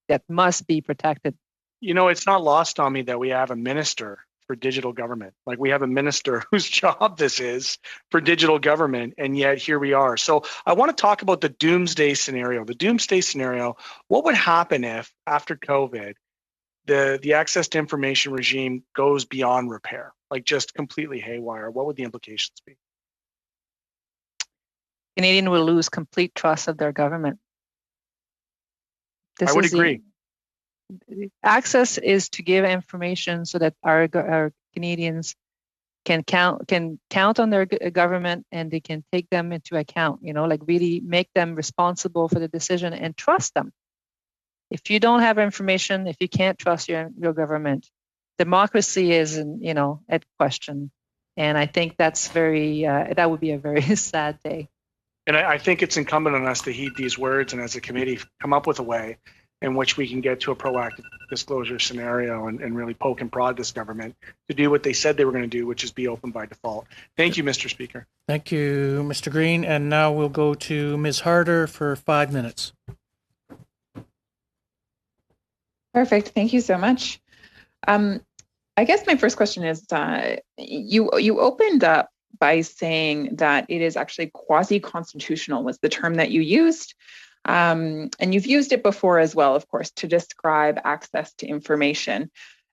that must be protected. It's not lost on me that we have a minister for digital government. Like, we have a minister whose job this is for digital government, and yet here we are. So I want to talk about the doomsday scenario. The doomsday scenario, what would happen if after COVID, the access to information regime goes beyond repair, like just completely haywire? What would the implications be? Canadian will lose complete trust of their government. I would agree. Access is to give information so that our Canadians can count on their government, and they can take them into account, like really make them responsible for the decision and trust them. If you don't have information, if you can't trust your government, democracy is, at question. And I think that's that would be a very sad day. And I think it's incumbent on us to heed these words, and as a committee, come up with a way in which we can get to a proactive disclosure scenario and really poke and prod this government to do what they said they were going to do, which is be open by default. Thank you, Mr. Speaker. Thank you, Mr. Green. And now we'll go to Ms. Harder for 5 minutes. Perfect. Thank you so much. I guess my first question is, you opened up by saying that it is actually quasi-constitutional was the term that you used. And you've used it before as well, of course, to describe access to information.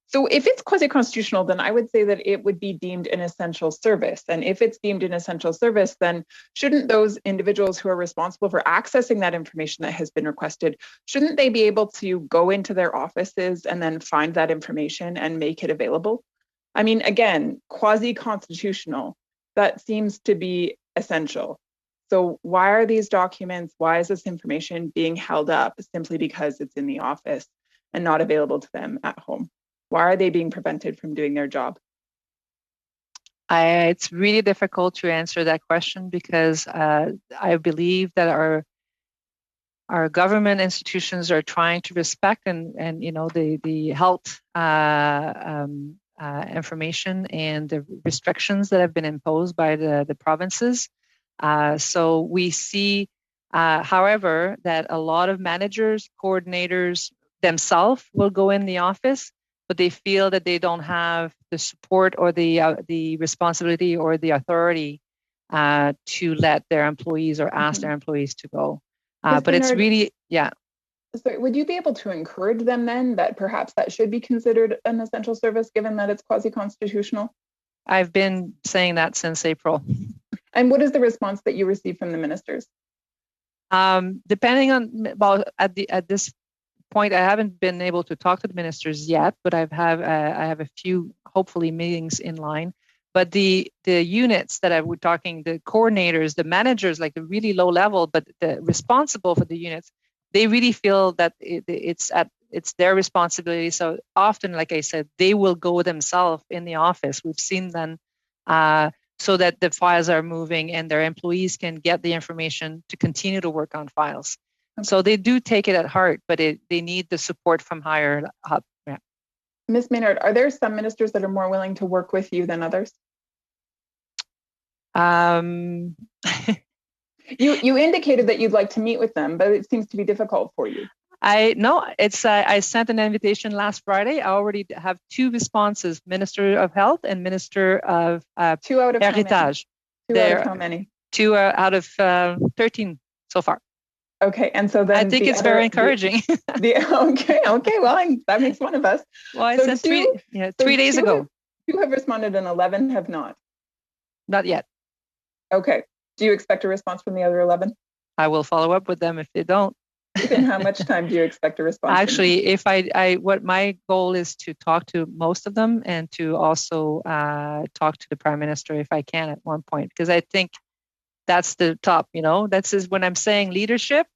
So if it's quasi-constitutional, then I would say that it would be deemed an essential service. And if it's deemed an essential service, then shouldn't those individuals who are responsible for accessing that information that has been requested, shouldn't they be able to go into their offices and then find that information and make it available? I mean, again, quasi-constitutional, that seems to be essential. So why are these documents, why is this information being held up simply because it's in the office and not available to them at home? Why are they being prevented from doing their job? It's really difficult to answer that question because I believe that our government institutions are trying to respect and the health information and the restrictions that have been imposed by the provinces. So we see, however, that a lot of managers, coordinators themselves will go in the office, but they feel that they don't have the support or the responsibility or the authority to let their employees or ask their employees to go. But it's really, yeah. So would you be able to encourage them then that perhaps that should be considered an essential service given that it's quasi-constitutional? I've been saying that since April. And what is the response that you receive from the ministers? Depending on, at this point, I haven't been able to talk to the ministers yet, but I have a few, hopefully, meetings in line. But the units that I was talking, the coordinators, the managers, like the really low level, but the responsible for the units, they really feel that it's their responsibility. So often, like I said, they will go themselves in the office. We've seen them so that the files are moving and their employees can get the information to continue to work on files. Okay. So they do take it at heart, but they need the support from higher up. Yeah. Ms. Maynard, are there some ministers that are more willing to work with you than others? You indicated that you'd like to meet with them, but it seems to be difficult for you. I sent an invitation last Friday. I already have 2 responses: Minister of Health and Minister of 2 out of Heritage. 2 out of how many? 2 out of 13 so far. Okay, and so then I think it's very encouraging. Okay, well, that makes one of us. Well, I said 3 days ago. 2 have responded and 11 have not. Not yet. Okay. Do you expect a response from the other 11? I will follow up with them if they don't. In how much time do you expect a response? Actually, if what my goal is to talk to most of them and to also talk to the Prime Minister if I can at one point, because I think that's the top, that's when I'm saying leadership,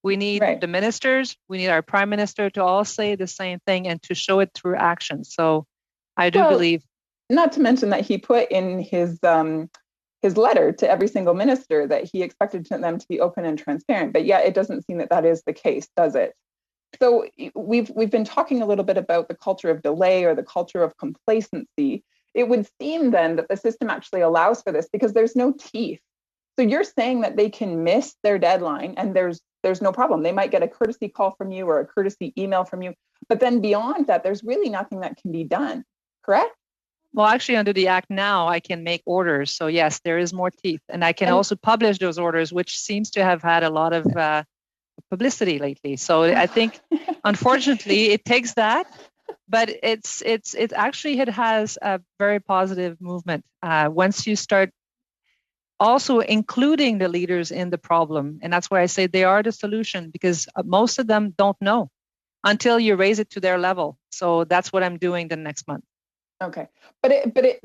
We need Right. the ministers, we need our prime minister to all say the same thing and to show it through action. So I do believe. Not to mention that he put in his letter to every single minister that he expected them to be open and transparent, but yet it doesn't seem that that is the case, does it? So we've been talking a little bit about the culture of delay or the culture of complacency. It would seem then that the system actually allows for this because there's no teeth. So you're saying that they can miss their deadline and there's no problem. They might get a courtesy call from you or a courtesy email from you, but then beyond that, there's really nothing that can be done, correct? Well, actually, under the Act now, I can make orders. So yes, there is more teeth. And I can also publish those orders, which seems to have had a lot of publicity lately. So I think, unfortunately, it takes that, but it has a very positive movement. Once you start also including the leaders in the problem, and that's why I say they are the solution, because most of them don't know until you raise it to their level. So that's what I'm doing the next month. Okay,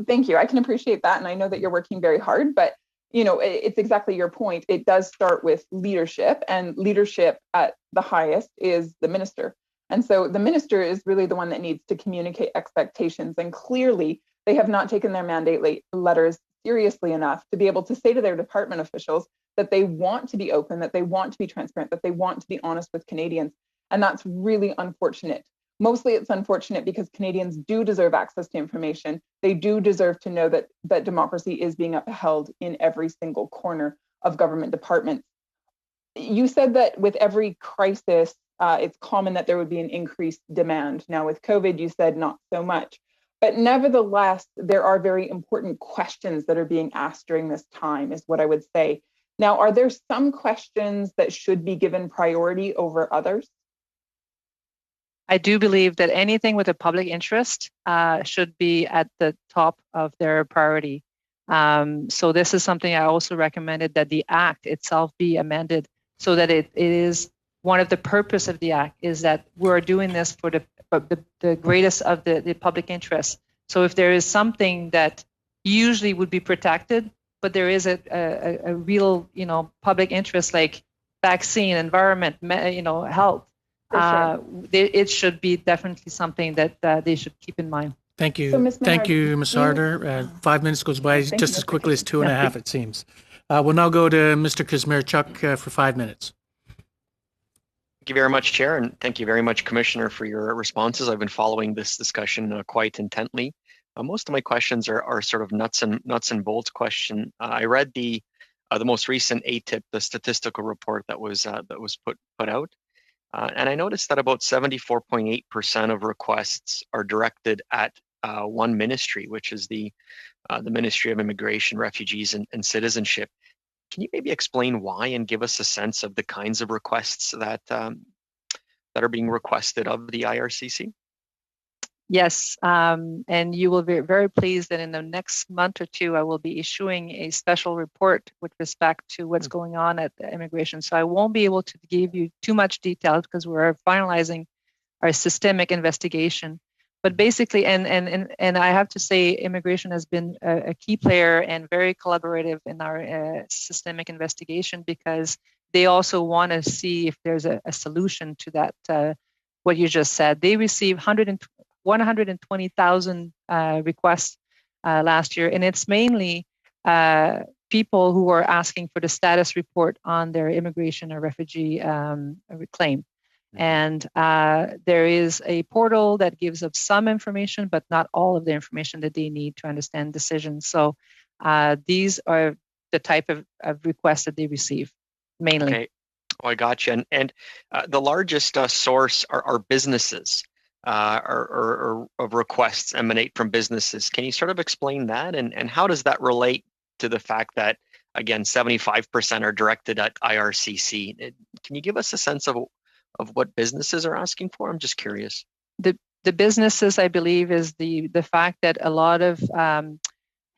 thank you. I can appreciate that, and I know that you're working very hard. But it's exactly your point. It does start with leadership, and leadership at the highest is the minister. And so the minister is really the one that needs to communicate expectations. And clearly, they have not taken their mandate letters seriously enough to be able to say to their department officials that they want to be open, that they want to be transparent, that they want to be honest with Canadians. And that's really unfortunate. Mostly it's unfortunate because Canadians do deserve access to information. They do deserve to know that democracy is being upheld in every single corner of government departments. You said that with every crisis, it's common that there would be an increased demand. Now with COVID, you said not so much. But nevertheless, there are very important questions that are being asked during this time, is what I would say. Now, are there some questions that should be given priority over others? I do believe that anything with a public interest should be at the top of their priority. So this is something I also recommended, that the Act itself be amended so that it is one of the purpose of the Act is that we're doing this for the greatest of the public interest. So if there is something that usually would be protected, but there is a real public interest like vaccine, environment, health. Sure. It should be definitely something that they should keep in mind. Thank you. So, Ms. Thank Menard, you, Ms. Harder. 5 minutes goes by Thank just you, as Mr. quickly as 2.5, it seems. We'll now go to Mr. Kazmierczuk for 5 minutes. Thank you very much, Chair, and thank you very much, Commissioner, for your responses. I've been following this discussion quite intently. Most of my questions are sort of nuts and bolts question. I read the most recent ATIP, the statistical report that was put out. And I noticed that about 74.8% of requests are directed at one ministry, which is the Ministry of Immigration, Refugees, and Citizenship. Can you maybe explain why and give us a sense of the kinds of requests that are being requested of the IRCC? Yes, and you will be very pleased that in the next month or two, I will be issuing a special report with respect to what's going on at the immigration. So I won't be able to give you too much detail because we're finalizing our systemic investigation. But basically, and I have to say, immigration has been a key player and very collaborative in our systemic investigation because they also want to see if there's a solution to that, what you just said. They received 120,000 requests last year, and it's mainly people who are asking for the status report on their immigration or refugee claim. And there is a portal that gives up some information, but not all of the information that they need to understand decisions. So these are the type of requests that they receive, mainly. Okay, I got you. And the largest source are businesses. Or of requests emanate from businesses. Can you sort of explain that? And how does that relate to the fact that, again, 75% are directed at IRCC? Can you give us a sense of what businesses are asking for? I'm just curious. The businesses, I believe, is the fact that a lot of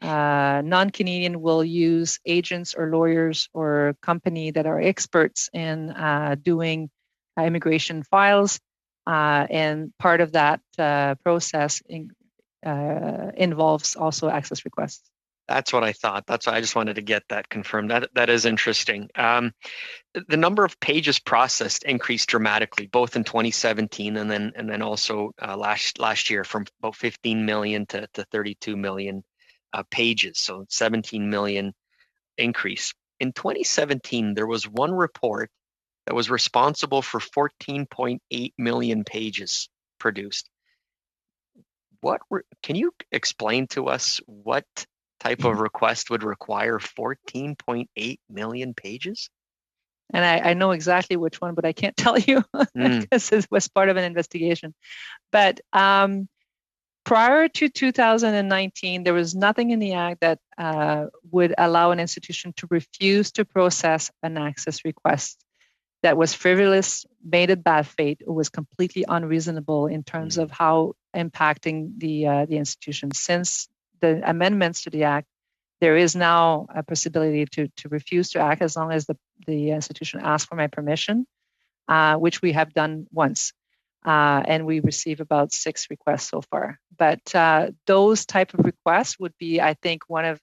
non-Canadian will use agents or lawyers or company that are experts in doing immigration files. And part of that process involves also access requests. That's what I thought. That's why I just wanted to get that confirmed. That is interesting. The number of pages processed increased dramatically, both in 2017 and then also last year, from about 15 million to 32 million pages. So 17 million increase. In 2017, there was one report that was responsible for 14.8 million pages produced. Can you explain to us what type of request would require 14.8 million pages? And I know exactly which one, but I can't tell you because it was part of an investigation. But prior to 2019, there was nothing in the Act that would allow an institution to refuse to process an access request that was frivolous, made in bad faith, or was completely unreasonable in terms of how impacting the institution. Since the amendments to the Act, there is now a possibility to refuse to act as long as the institution asks for my permission, which we have done once. And we receive about 6 requests so far. But those type of requests would be, I think, one of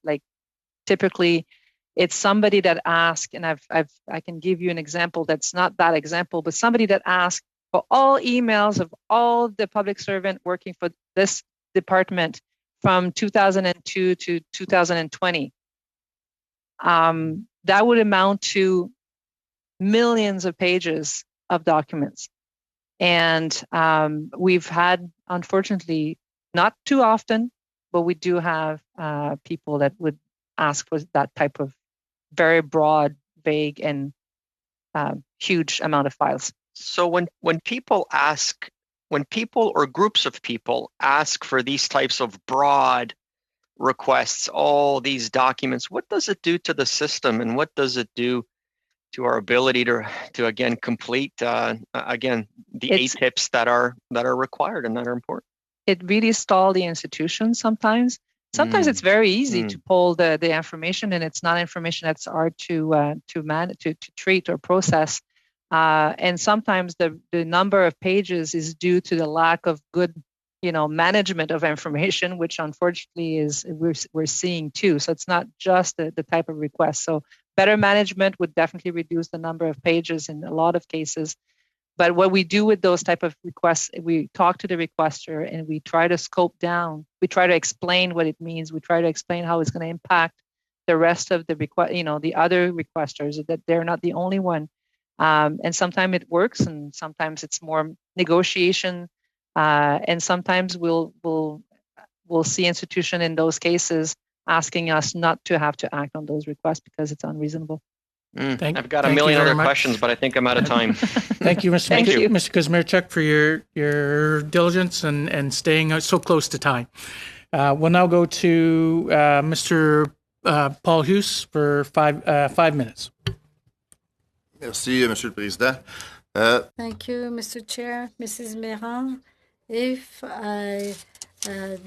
typically it's somebody that asks, and I can give you an example that's not that example, but somebody that asks for all emails of all the public servant working for this department from 2002 to 2020. That would amount to millions of pages of documents. And we've had, unfortunately, not too often, but we do have people that would ask for that type of very broad, vague, and huge amount of files. So when people or groups of people ask for these types of broad requests, all these documents, what does it do to the system, and what does it do to our ability to again complete the 8 tips that are required and that are important? It really stalls the institution sometimes. Sometimes it's very easy to pull the information, and it's not information that's hard to treat or process. And sometimes the number of pages is due to the lack of good, management of information, which unfortunately we're seeing too. So it's not just the type of request. So better management would definitely reduce the number of pages in a lot of cases. But what we do with those type of requests, we talk to the requester and we try to scope down. We try to explain what it means. We try to explain how it's going to impact the rest of the the other requesters, that they're not the only one. And sometimes it works, and sometimes it's more negotiation. And sometimes we'll see institution in those cases asking us not to have to act on those requests because it's unreasonable. I've got a million other questions, but I think I'm out of time. Thank you, Mr. Kazmierczak, for your diligence and staying so close to time. We'll now go to Mr. Paul Hughes for 5 minutes. Merci, Monsieur le Président. Thank you, Mr. Chair. Mrs. Méran, if I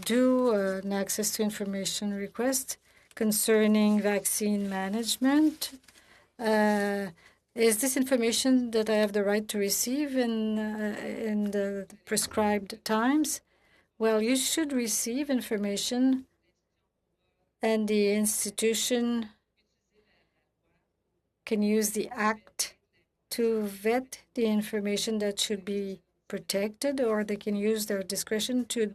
do an access to information request concerning vaccine management, is this information that I have the right to receive in the prescribed times? Well, you should receive information, and the institution can use the Act to vet the information that should be protected, or they can use their discretion to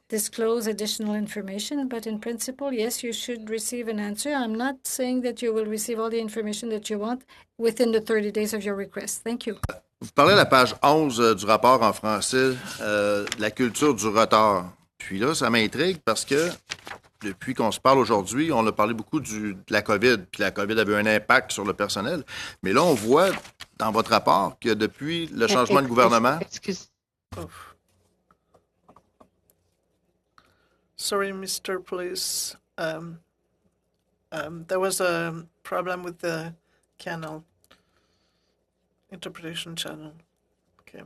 disclose additional information. But in principle, yes, you should receive an answer. I'm not saying that you will receive all the information that you want within the 30 days of your request. Thank you. Vous parlez de la page 11 du rapport en français, la culture du retard. Puis là, ça m'intrigue parce que depuis qu'on se parle aujourd'hui, on a parlé beaucoup de la COVID, puis la COVID avait un impact sur le personnel. Mais là, on voit dans votre rapport que depuis le changement de gouvernement... Sorry, Mr. Police. There was a problem with the interpretation channel. Okay.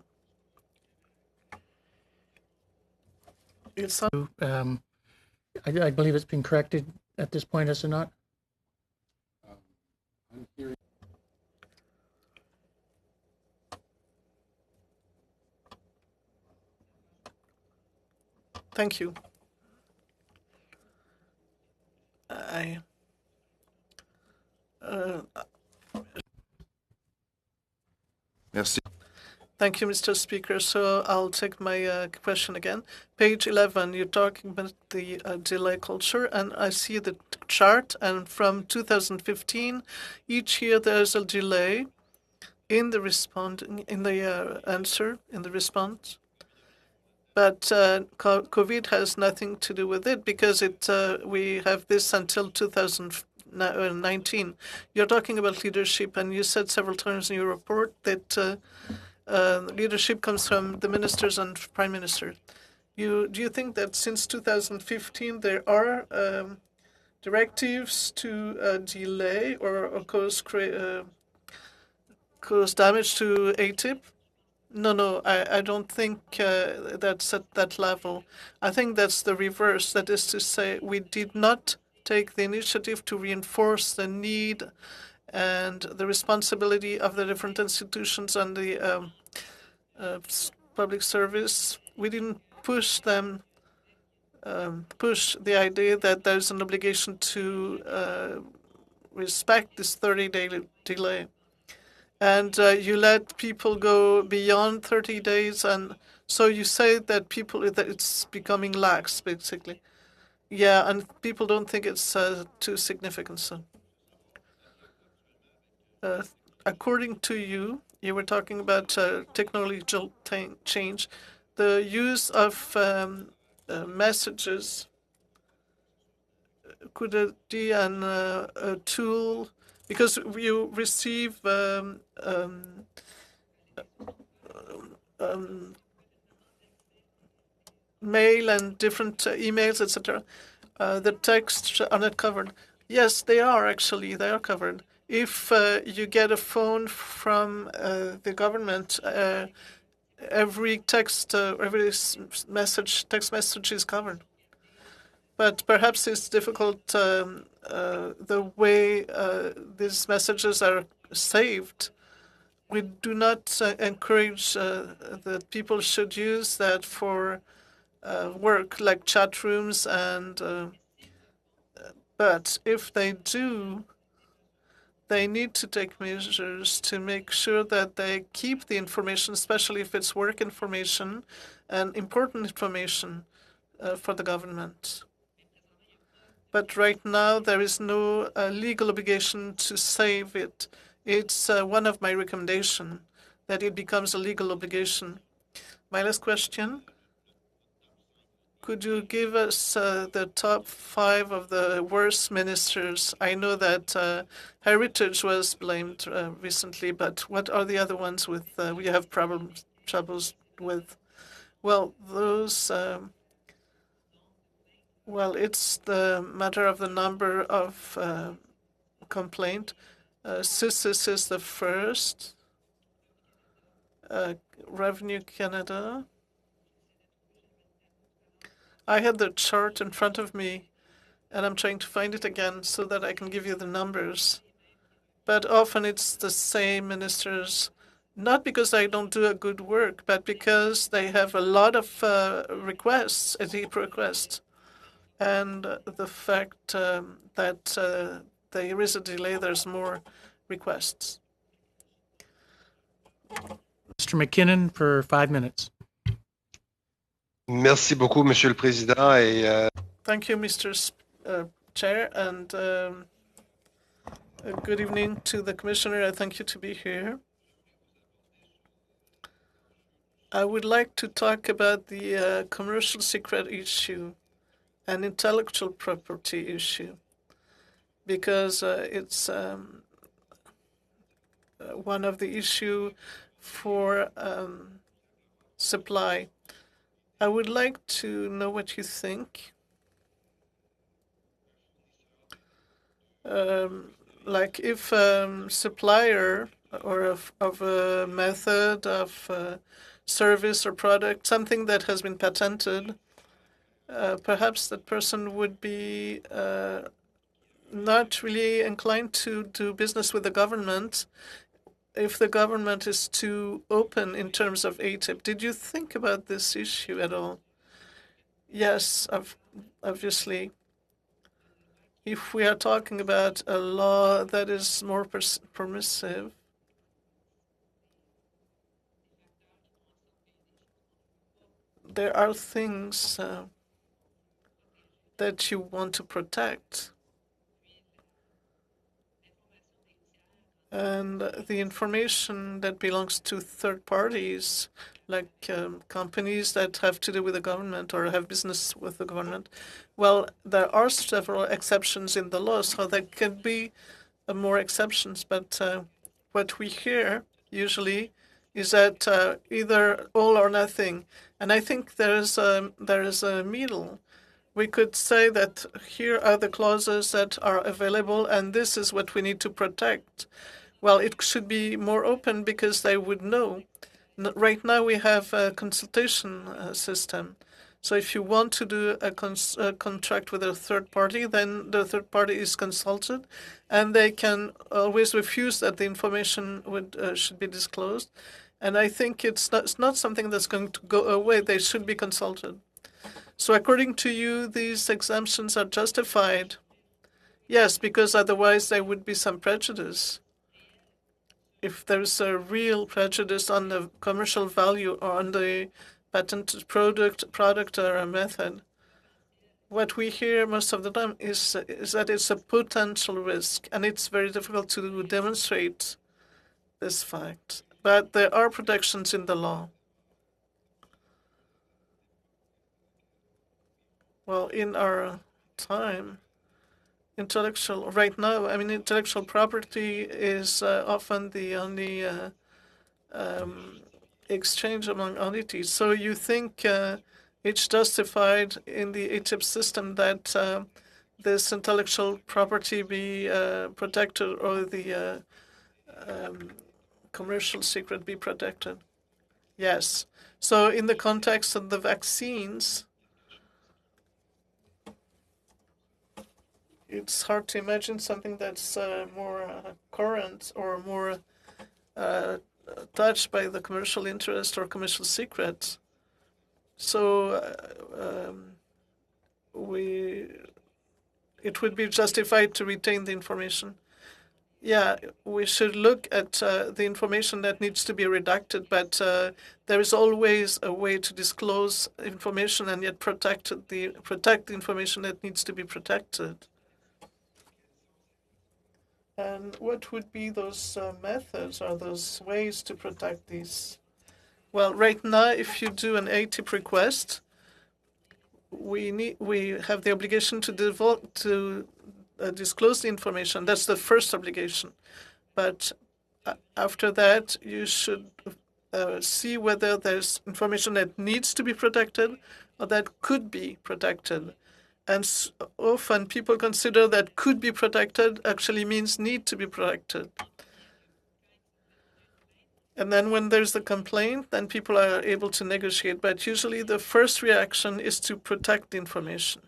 I believe it's been corrected at this point, is it not? Thank you. Merci. Thank you, Mr. Speaker. So I'll take my question again. Page 11, you're talking about the delay culture, and I see the chart, and from 2015, each year there's a delay in the answer, in the response. But COVID has nothing to do with it because we have this until 2019. You're talking about leadership, and you said several times in your report that leadership comes from the ministers and prime minister. Do you think that since 2015 there are directives to delay or cause damage to ATIP? No, I don't think that's at that level. I think that's the reverse. That is to say, we did not take the initiative to reinforce the need and the responsibility of the different institutions and the public service. We didn't push them, push the idea that there's an obligation to respect this 30-day delay. And you let people go beyond 30 days, and so you say that that it's becoming lax, basically. Yeah, and people don't think it's too significant. So, according to you, you were talking about technological change, the use of messages. Could it be a tool? Because you receive mail and different emails, etc. The texts are not covered. Yes, they are actually. They are covered. If you get a phone from the government, every text message is covered. But perhaps it's difficult the way these messages are saved. We do not encourage that people should use that for work, like chat rooms, but if they do, they need to take measures to make sure that they keep the information, especially if it's work information and important information for the government. But right now, there is no legal obligation to save it. It's one of my recommendations that it becomes a legal obligation. My last question. Could you give us the top 5 of the worst ministers? I know that heritage was blamed recently, but what are the other ones with we have troubles with? Well, those. Well, it's the matter of the number of complaint. CISIS is the first. Revenue Canada. I had the chart in front of me, and I'm trying to find it again so that I can give you the numbers. But often it's the same ministers, not because I don't do a good work, but because they have a lot of requests, deep requests. And the fact that there is a delay, there's more requests. Mr. McKinnon for 5 minutes. Merci beaucoup, Monsieur le Président. Et, Thank you, Mr. Chair, and good evening to the Commissioner. I thank you to be here. I would like to talk about the commercial secret issue and intellectual property issue, because it's one of the issue for supply. I would like to know what you think. Like if supplier or of a method of service or product, something that has been patented, perhaps that person would be not really inclined to do business with the government if the government is too open in terms of ATIP. Did you think about this issue at all? Yes, obviously. if we are talking about a law that is more permissive, there are things that you want to protect. And the information that belongs to third parties, like companies that have to do with the government or have business with the government, well, there are several exceptions in the law, so there can be more exceptions. But what we hear usually is that either all or nothing. And I think there is a middle. We could say that here are the clauses that are available, and this is what we need to protect. Well, it should be more open because they would know. Right now, we have a consultation system. So if you want to do a contract with a third party, then the third party is consulted, and they can always refuse that the information should be disclosed. And I think it's not something that's going to go away. They should be consulted. So according to you, these exemptions are justified? Yes, because otherwise there would be some prejudice. If there's a real prejudice on the commercial value or on the patented product or a method, what we hear most of the time is that it's a potential risk, and it's very difficult to demonstrate this fact. But there are protections in the law. Well, in our time, intellectual property is often the only exchange among entities. So you think it's justified in the ATIP system that this intellectual property be protected or the commercial secret be protected? Yes. So in the context of the vaccines, it's hard to imagine something that's more current or more touched by the commercial interest or commercial secret. So it would be justified to retain the information. Yeah, we should look at the information that needs to be redacted, but there is always a way to disclose information and yet protect the information that needs to be protected. And what would be those methods or those ways to protect these? Well, right now, if you do an ATIP request, we have the obligation to disclose the information. That's the first obligation. But after that, you should see whether there's information that needs to be protected or that could be protected. And often people consider that could be protected actually means need to be protected. And then when there's a complaint, then people are able to negotiate. But usually the first reaction is to protect the information.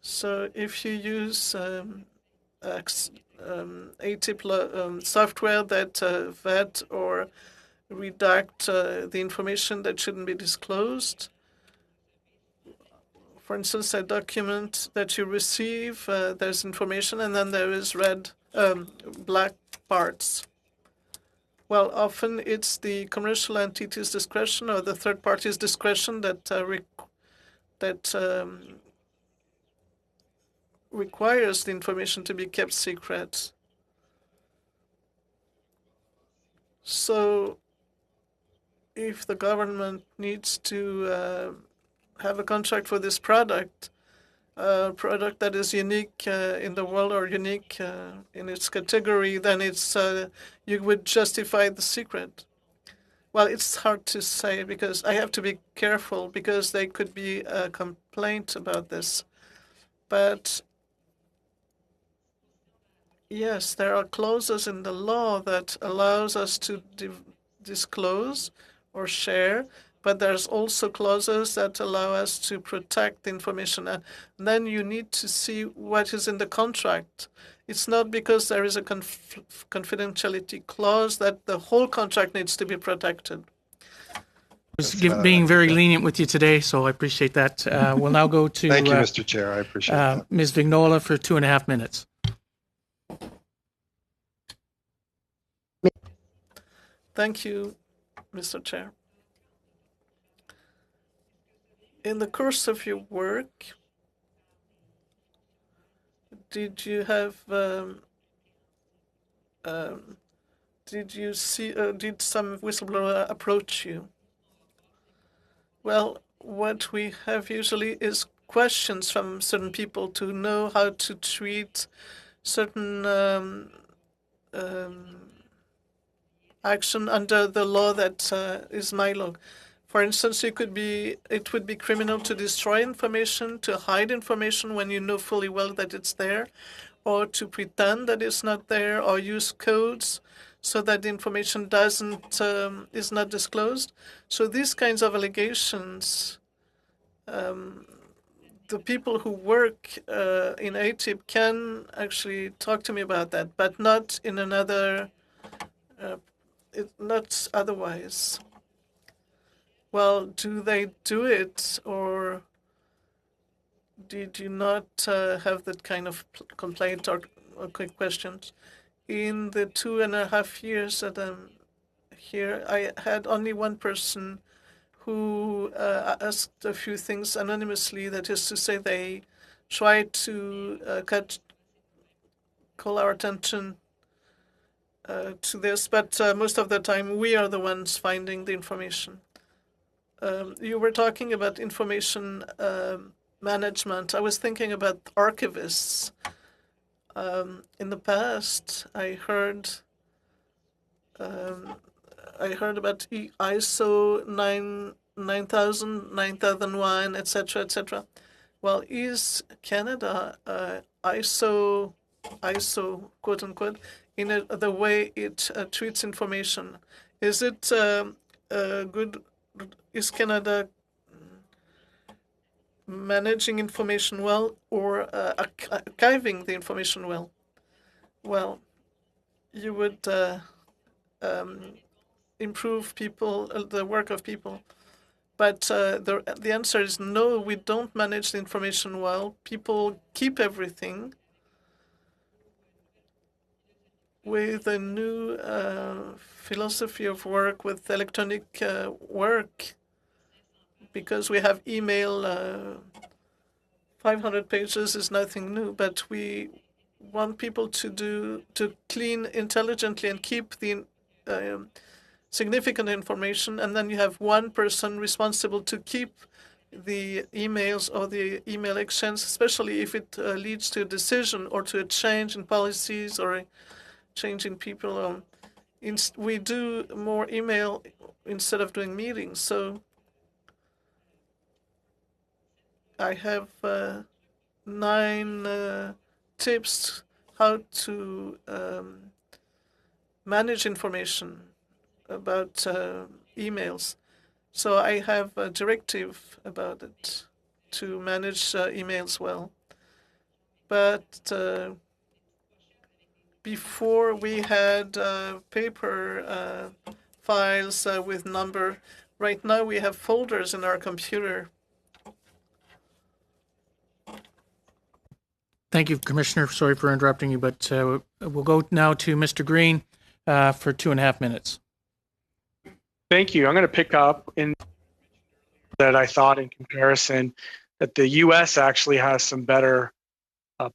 So if you use ATIP software that vet or redact the information that shouldn't be disclosed, for instance, a document that you receive, there's information, and then there is black parts. Well, often it's the commercial entity's discretion or the third party's discretion that requires the information to be kept secret. So if the government needs to have a contract for this product, a product that is unique in the world or unique in its category, then it's you would justify the secret. Well, it's hard to say because I have to be careful because there could be a complaint about this. But yes, there are clauses in the law that allows us to disclose or share, but there's also clauses that allow us to protect the information. And then you need to see what is in the contract. It's not because there is a confidentiality clause that the whole contract needs to be protected. being very lenient with you today, so I appreciate that. We'll now go to Thank you, Mr. Chair. I appreciate that. Ms. Vignola for 2.5 minutes. Thank you, Mr. Chair. In the course of your work, did you have did some whistleblower approach you? Well, what we have usually is questions from certain people to know how to treat certain action under the law that is my law. For instance, it would be criminal to destroy information, to hide information when you know fully well that it's there, or to pretend that it's not there, or use codes so that the information is not disclosed. So these kinds of allegations, the people who work in ATIP can actually talk to me about that, but not in another, not otherwise. Well, do they do it, or did you not have that kind of complaint or quick questions? In the 2.5 years that I'm here, I had only one person who asked a few things anonymously. That is to say, they tried to call our attention to this, but most of the time we are the ones finding the information. You were talking about information management. I was thinking about archivists. In the past, I heard about ISO 9000, 9001, etc., etc. Well, is Canada ISO, quote unquote, in the way it treats information? Is it good? Is Canada managing information well, or archiving the information well? Well, you would improve the work of people. But the answer is no, we don't manage the information well. People keep everything. With a new philosophy of work, with electronic work, because we have email, 500 pages is nothing new, but we want people to clean intelligently and keep the significant information, and then you have one person responsible to keep the emails or the email exchange, especially if it leads to a decision or to a change in policies or a change in people. We do more email instead of doing meetings. So I have 9 tips how to manage information about emails. So I have a directive about it to manage emails well. But before we had paper files with number. Right now we have folders in our computer. Thank you, Commissioner. Sorry for interrupting you, but we'll go now to Mr. Green for 2.5 minutes. Thank you. I'm going to pick up in that I thought in comparison that the U.S. actually has some better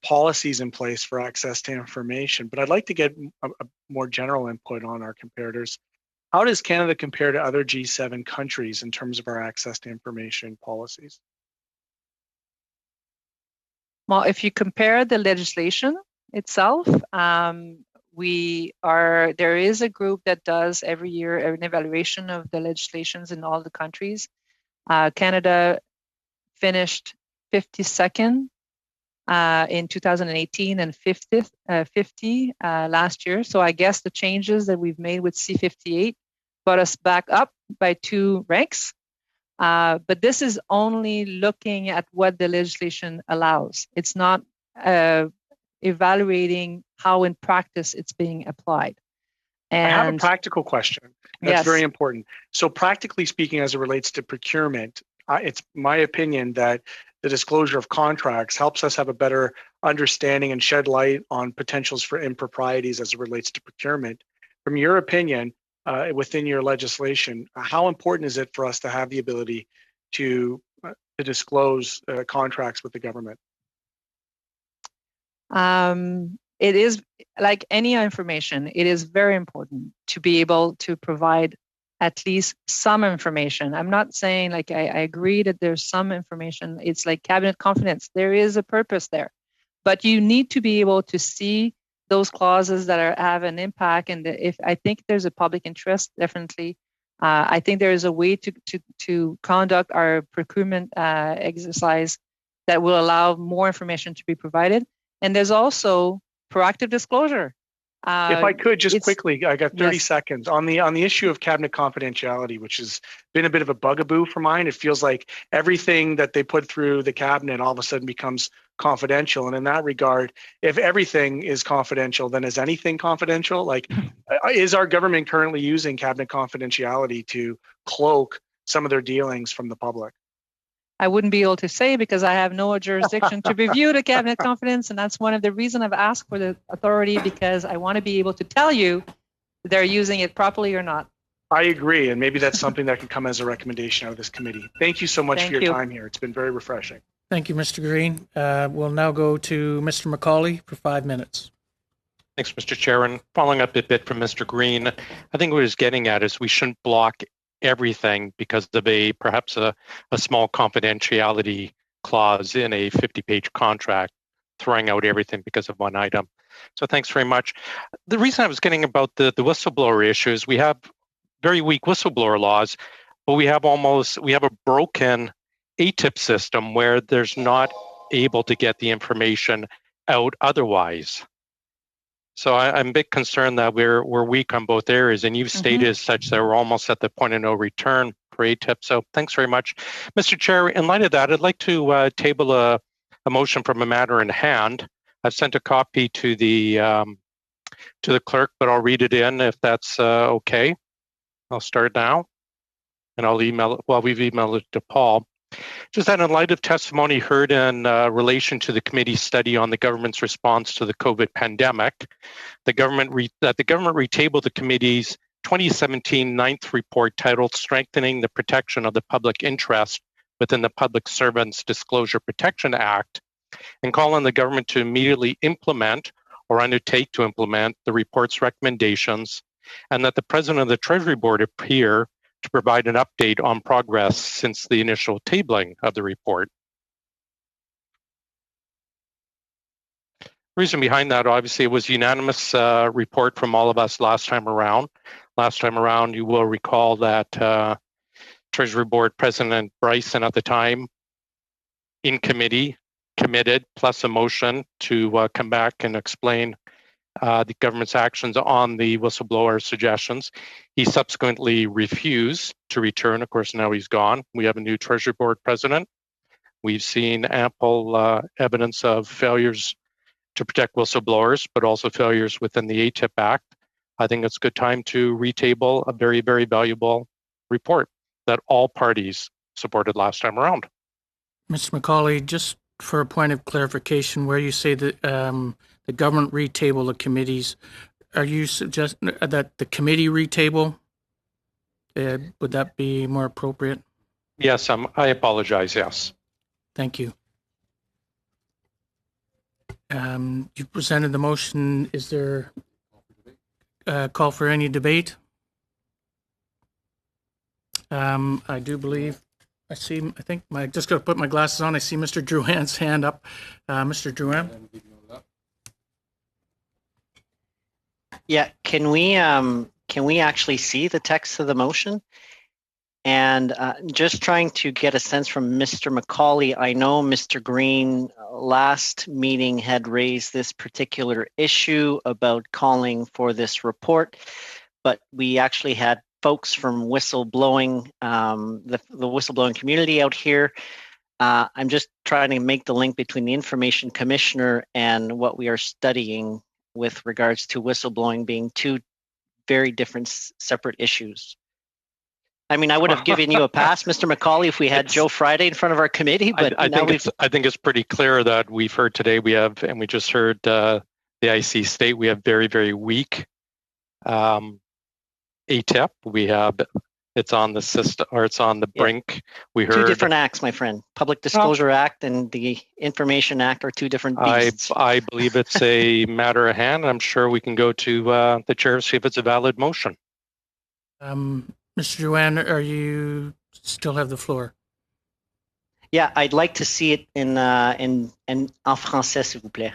policies in place for access to information, but I'd like to get a more general input on our comparators. How does Canada compare to other G7 countries in terms of our access to information policies? Well, if you compare the legislation itself, there is a group that does every year an evaluation of the legislations in all the countries. Canada finished 52nd in 2018 and 50 last year. So I guess the changes that we've made with C58 brought us back up by 2 ranks. But this is only looking at what the legislation allows. It's not evaluating how in practice it's being applied. I have a And practical question. That's yes, very important. So practically speaking, as it relates to procurement, it's my opinion that the disclosure of contracts helps us have a better understanding and shed light on potentials for improprieties as it relates to procurement. From your opinion, within your legislation, how important is it for us to have the ability to disclose contracts with the government? it is like any information, it is very important to be able to provide at least some information. I'm not saying like I agree that there's some information. It's like cabinet confidence. There is a purpose there, but you need to be able to see those clauses that have an impact. And if I think there's a public interest, definitely. I think there is a way to conduct our procurement exercise that will allow more information to be provided. And there's also proactive disclosure. If I could just quickly, I got 30 yes. seconds on the issue of cabinet confidentiality, which has been a bit of a bugaboo for mine. It feels like everything that they put through the cabinet all of a sudden becomes confidential. And in that regard, if everything is confidential, then is anything confidential? Like, is our government currently using cabinet confidentiality to cloak some of their dealings from the public? I wouldn't be able to say because I have no jurisdiction to review the cabinet confidence. And that's one of the reasons I've asked for the authority, because I want to be able to tell you they're using it properly or not. I agree. And maybe that's something that can come as a recommendation out of this committee. Thank you so much for your time here. It's been very refreshing. Thank you, Mr. Green. We'll now go to Mr. McCauley for 5 minutes. Thanks, Mr. Chair. And following up a bit from Mr. Green, I think what he's getting at is we shouldn't block everything because of perhaps a small confidentiality clause in a 50-page contract, throwing out everything because of one item. So thanks very much. The reason I was getting about the whistleblower issue is we have very weak whistleblower laws, but we have a broken ATIP system where there's not able to get the information out otherwise. So I'm a bit concerned that we're weak on both areas, and you've stated as such that we're almost at the point of no return for ATIP. So thanks very much, Mr. Chair. In light of that, I'd like to table a motion from a matter in hand. I've sent a copy to the clerk, but I'll read it in if that's okay. I'll start now, and I'll email it. Well, we've emailed it to Paul. Just that in light of testimony heard in relation to the committee study on the government's response to the COVID pandemic, the government retabled the committee's 2017 ninth report titled Strengthening the Protection of the Public Interest within the Public Servants Disclosure Protection Act, and call on the government to immediately implement or undertake to implement the report's recommendations, and that the President of the Treasury Board appear to provide an update on progress since the initial tabling of the report. Reason behind that, obviously, it was a unanimous report from all of us last time around. Last time around, you will recall that Treasury Board President Bryson at the time, in committee, committed, plus a motion to come back and explain the government's actions on the whistleblower suggestions. He subsequently refused to return. Of course, now he's gone. We have a new Treasury Board president. We've seen ample evidence of failures to protect whistleblowers, but also failures within the ATIP Act. I think it's a good time to retable a very, very valuable report that all parties supported last time around. Mr. McCauley, just for a point of clarification, where you say that the government retable the committees, are you suggesting that the committee retable? Would that be more appropriate? Yes, I apologize, yes. Thank you. You presented the motion. Is there a call for any debate? I do believe I think I just got to put my glasses on. I see Mr. Drouin's hand up. Mr. Drouin? Yeah, can we actually see the text of the motion? And just trying to get a sense from Mr. McCauley, I know Mr. Green last meeting had raised this particular issue about calling for this report, but we actually had folks from whistleblowing, the whistleblowing community out here. I'm just trying to make the link between the Information Commissioner and what we are studying with regards to whistleblowing being two very different separate issues. I mean, I would have given you a pass, Mr. McCauley, if we had Joe Friday in front of our committee, but I think it's pretty clear that we've heard today, and we just heard the IC state, we have very, very weak ATIP. We have, it's on the system, or it's on the brink. We heard 2 different acts, my friend. Public Disclosure Act and the Information Act are 2 different beasts. I believe it's a matter of hand. I'm sure we can go to the chair to see if it's a valid motion. Mr. Drouin, are you still have the floor? Yeah, I'd like to see it in français, s'il vous plaît.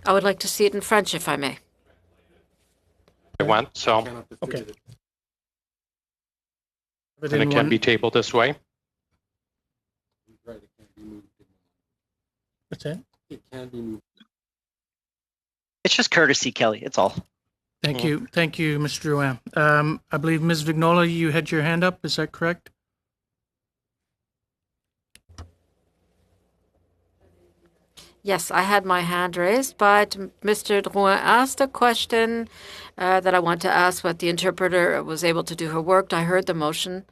I would like to see it in French, if I may. I went, so. Okay. And it can be tabled this way. What's that? It can be moved. It's just courtesy, Kelly. It's all. Thank you. Thank you, Mr. Drouin. I believe Ms. Vignola, you had your hand up. Is that correct? Yes, I had my hand raised, but Mr. Drouin asked a question that I want to ask, but the interpreter was able to do her work. I heard the motion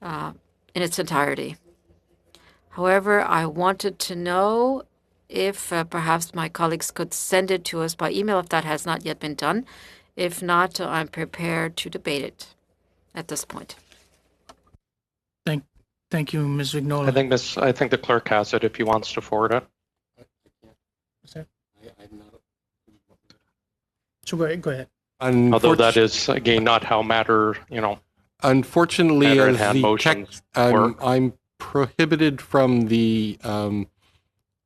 in its entirety. However, I wanted to know if perhaps my colleagues could send it to us by email if that has not yet been done. If not, I'm prepared to debate it at this point. Thank you, Ms. Vignola. I think the clerk has it if he wants to forward it. So go ahead. Although that is, again, not how matter, Unfortunately, matter in as hand the motions text, I'm prohibited from the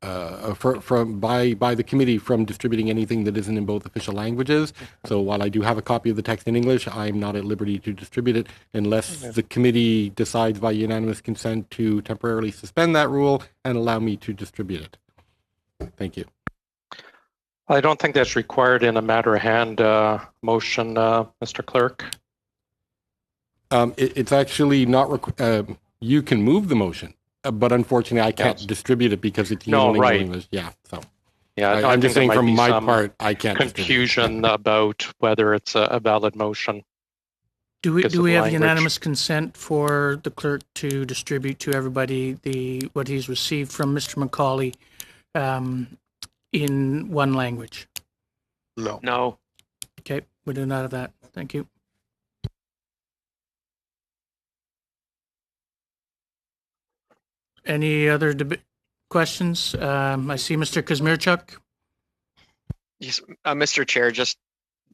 by the committee from distributing anything that isn't in both official languages. So while I do have a copy of the text in English, I'm not at liberty to distribute it unless the committee decides by unanimous consent to temporarily suspend that rule and allow me to distribute it. Thank you. I don't think that's required in a matter of hand motion, Mr. Clerk. It's actually not. You can move the motion, but unfortunately, I can't distribute it because it's unilingual English. Yeah, so. Yeah, I'm just saying from my part, I can't. Confusion about whether it's a valid motion. Do we have unanimous consent for the clerk to distribute to everybody what he's received from Mr. McCauley in one language? No. Okay, we do not have that. Thank you. Any other questions? I see Mr. Kazmierczuk. Yes, Mr. Chair, just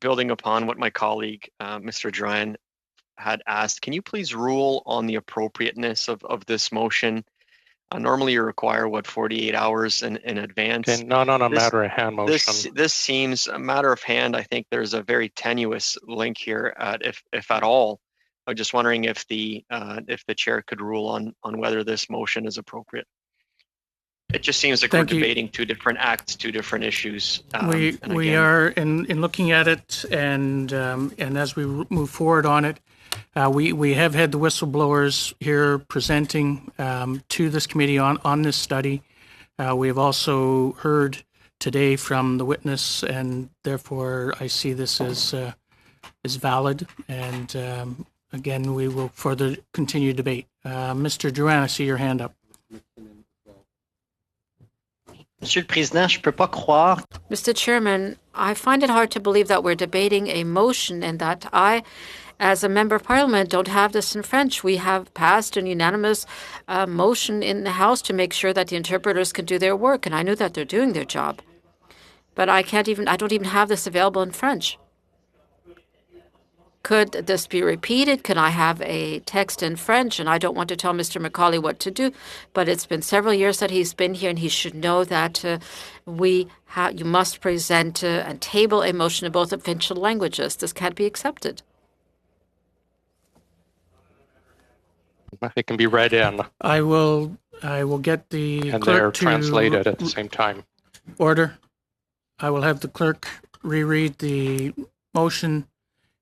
building upon what my colleague, Mr. Drouin, had asked, can you please rule on the appropriateness of this motion? Normally you require, 48 hours in advance? Okay, not on a matter of hand motion. This seems a matter of hand. I think there's a very tenuous link here, if at all. I'm just wondering if the chair could rule on whether this motion is appropriate. It just seems like we're debating 2 different acts, 2 different issues. We are in looking at it, and as we move forward on it, we have had the whistleblowers here presenting to this committee on this study. We have also heard today from the witness, and therefore I see this as valid. And again, we will further continue debate. Mr. Drouin, I see your hand up. Monsieur le Président, je peux pas croire. Mr. Chairman, I find it hard to believe that we're debating a motion and that I, as a member of parliament, don't have this in French. We have passed an unanimous motion in the House to make sure that the interpreters can do their work, and I knew that they're doing their job. But I don't even have this available in French. Could this be repeated? Can I have a text in French? And I don't want to tell Mr. McCauley what to do, but it's been several years that he's been here, and he should know that you must present and table a motion in both official languages. This can't be accepted. It can be read in. I will get the and clerk they're to translated at the same time. Order. I will have the clerk reread the motion,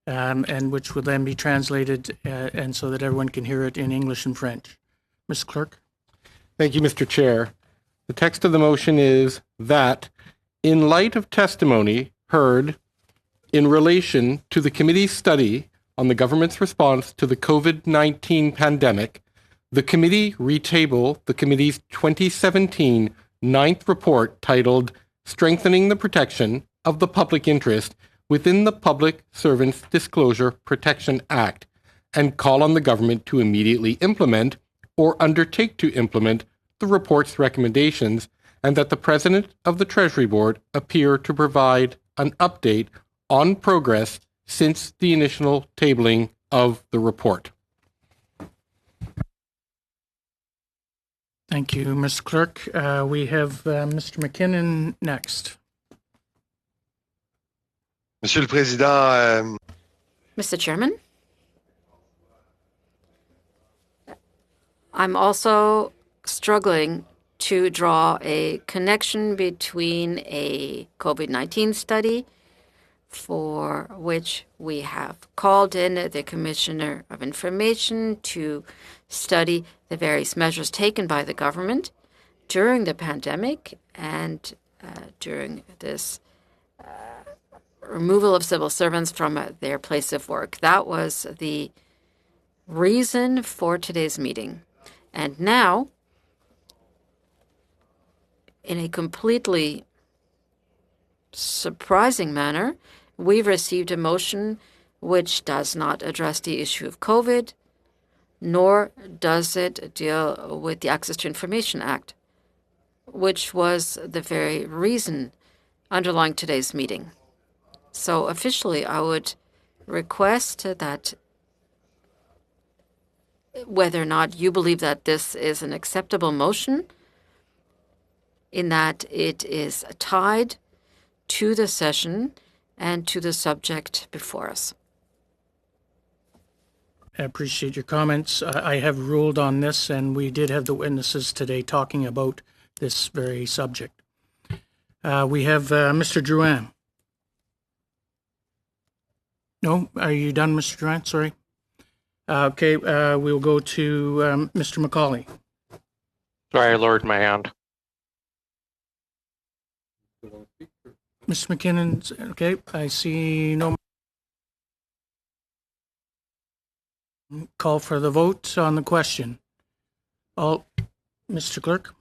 and which will then be translated, and so that everyone can hear it in English and French. Mr. Clerk. Thank you, Mr. Chair. The text of the motion is that, in light of testimony heard in relation to the committee's study on the government's response to the COVID-19 pandemic, the committee retable the committee's 2017 ninth report titled Strengthening the Protection of the Public Interest within the Public Servants Disclosure Protection Act and call on the government to immediately implement or undertake to implement the report's recommendations, and that the President of the Treasury Board appear to provide an update on progress since the initial tabling of the report. Thank you, Mr. Clerk. We have Mr. McKinnon next. Monsieur le Président, Mr. Chairman, I'm also struggling to draw a connection between a COVID-19 study for which we have called in the Commissioner of Information to study the various measures taken by the government during the pandemic and during this removal of civil servants from their place of work. That was the reason for today's meeting. And now, in a completely surprising manner, we've received a motion which does not address the issue of COVID, nor does it deal with the Access to Information Act, which was the very reason underlying today's meeting. So officially, I would request that whether or not you believe that this is an acceptable motion, in that it is tied to the session and to the subject before us. I appreciate your comments. I have ruled on this, and we did have the witnesses today talking about this very subject. We have Mr. Drouin. No, are you done, Mr. Drouin? Sorry. Okay, we'll go to Mr. Macaulay. Sorry, I lowered my hand. Mr. McKinnon, okay, I see no. Call for the vote on the question. All, Mr. Clerk?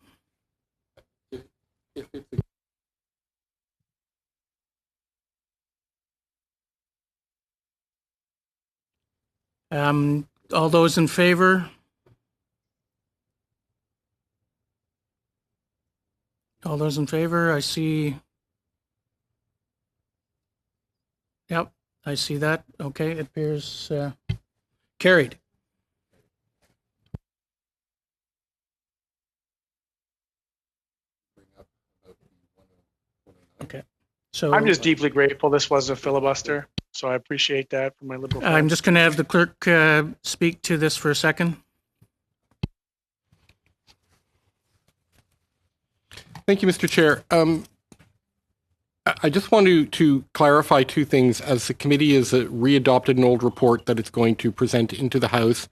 All those in favor? All those in favor? I see. Yep, I see that. Okay, it appears carried. Okay. So I'm just deeply grateful this was a filibuster, so I appreciate that from my Liberal friends. I'm just going to have the clerk speak to this for a second. Thank you, Mr. Chair. I just want to clarify two things. As the committee has readopted an old report that it's going to present into the House,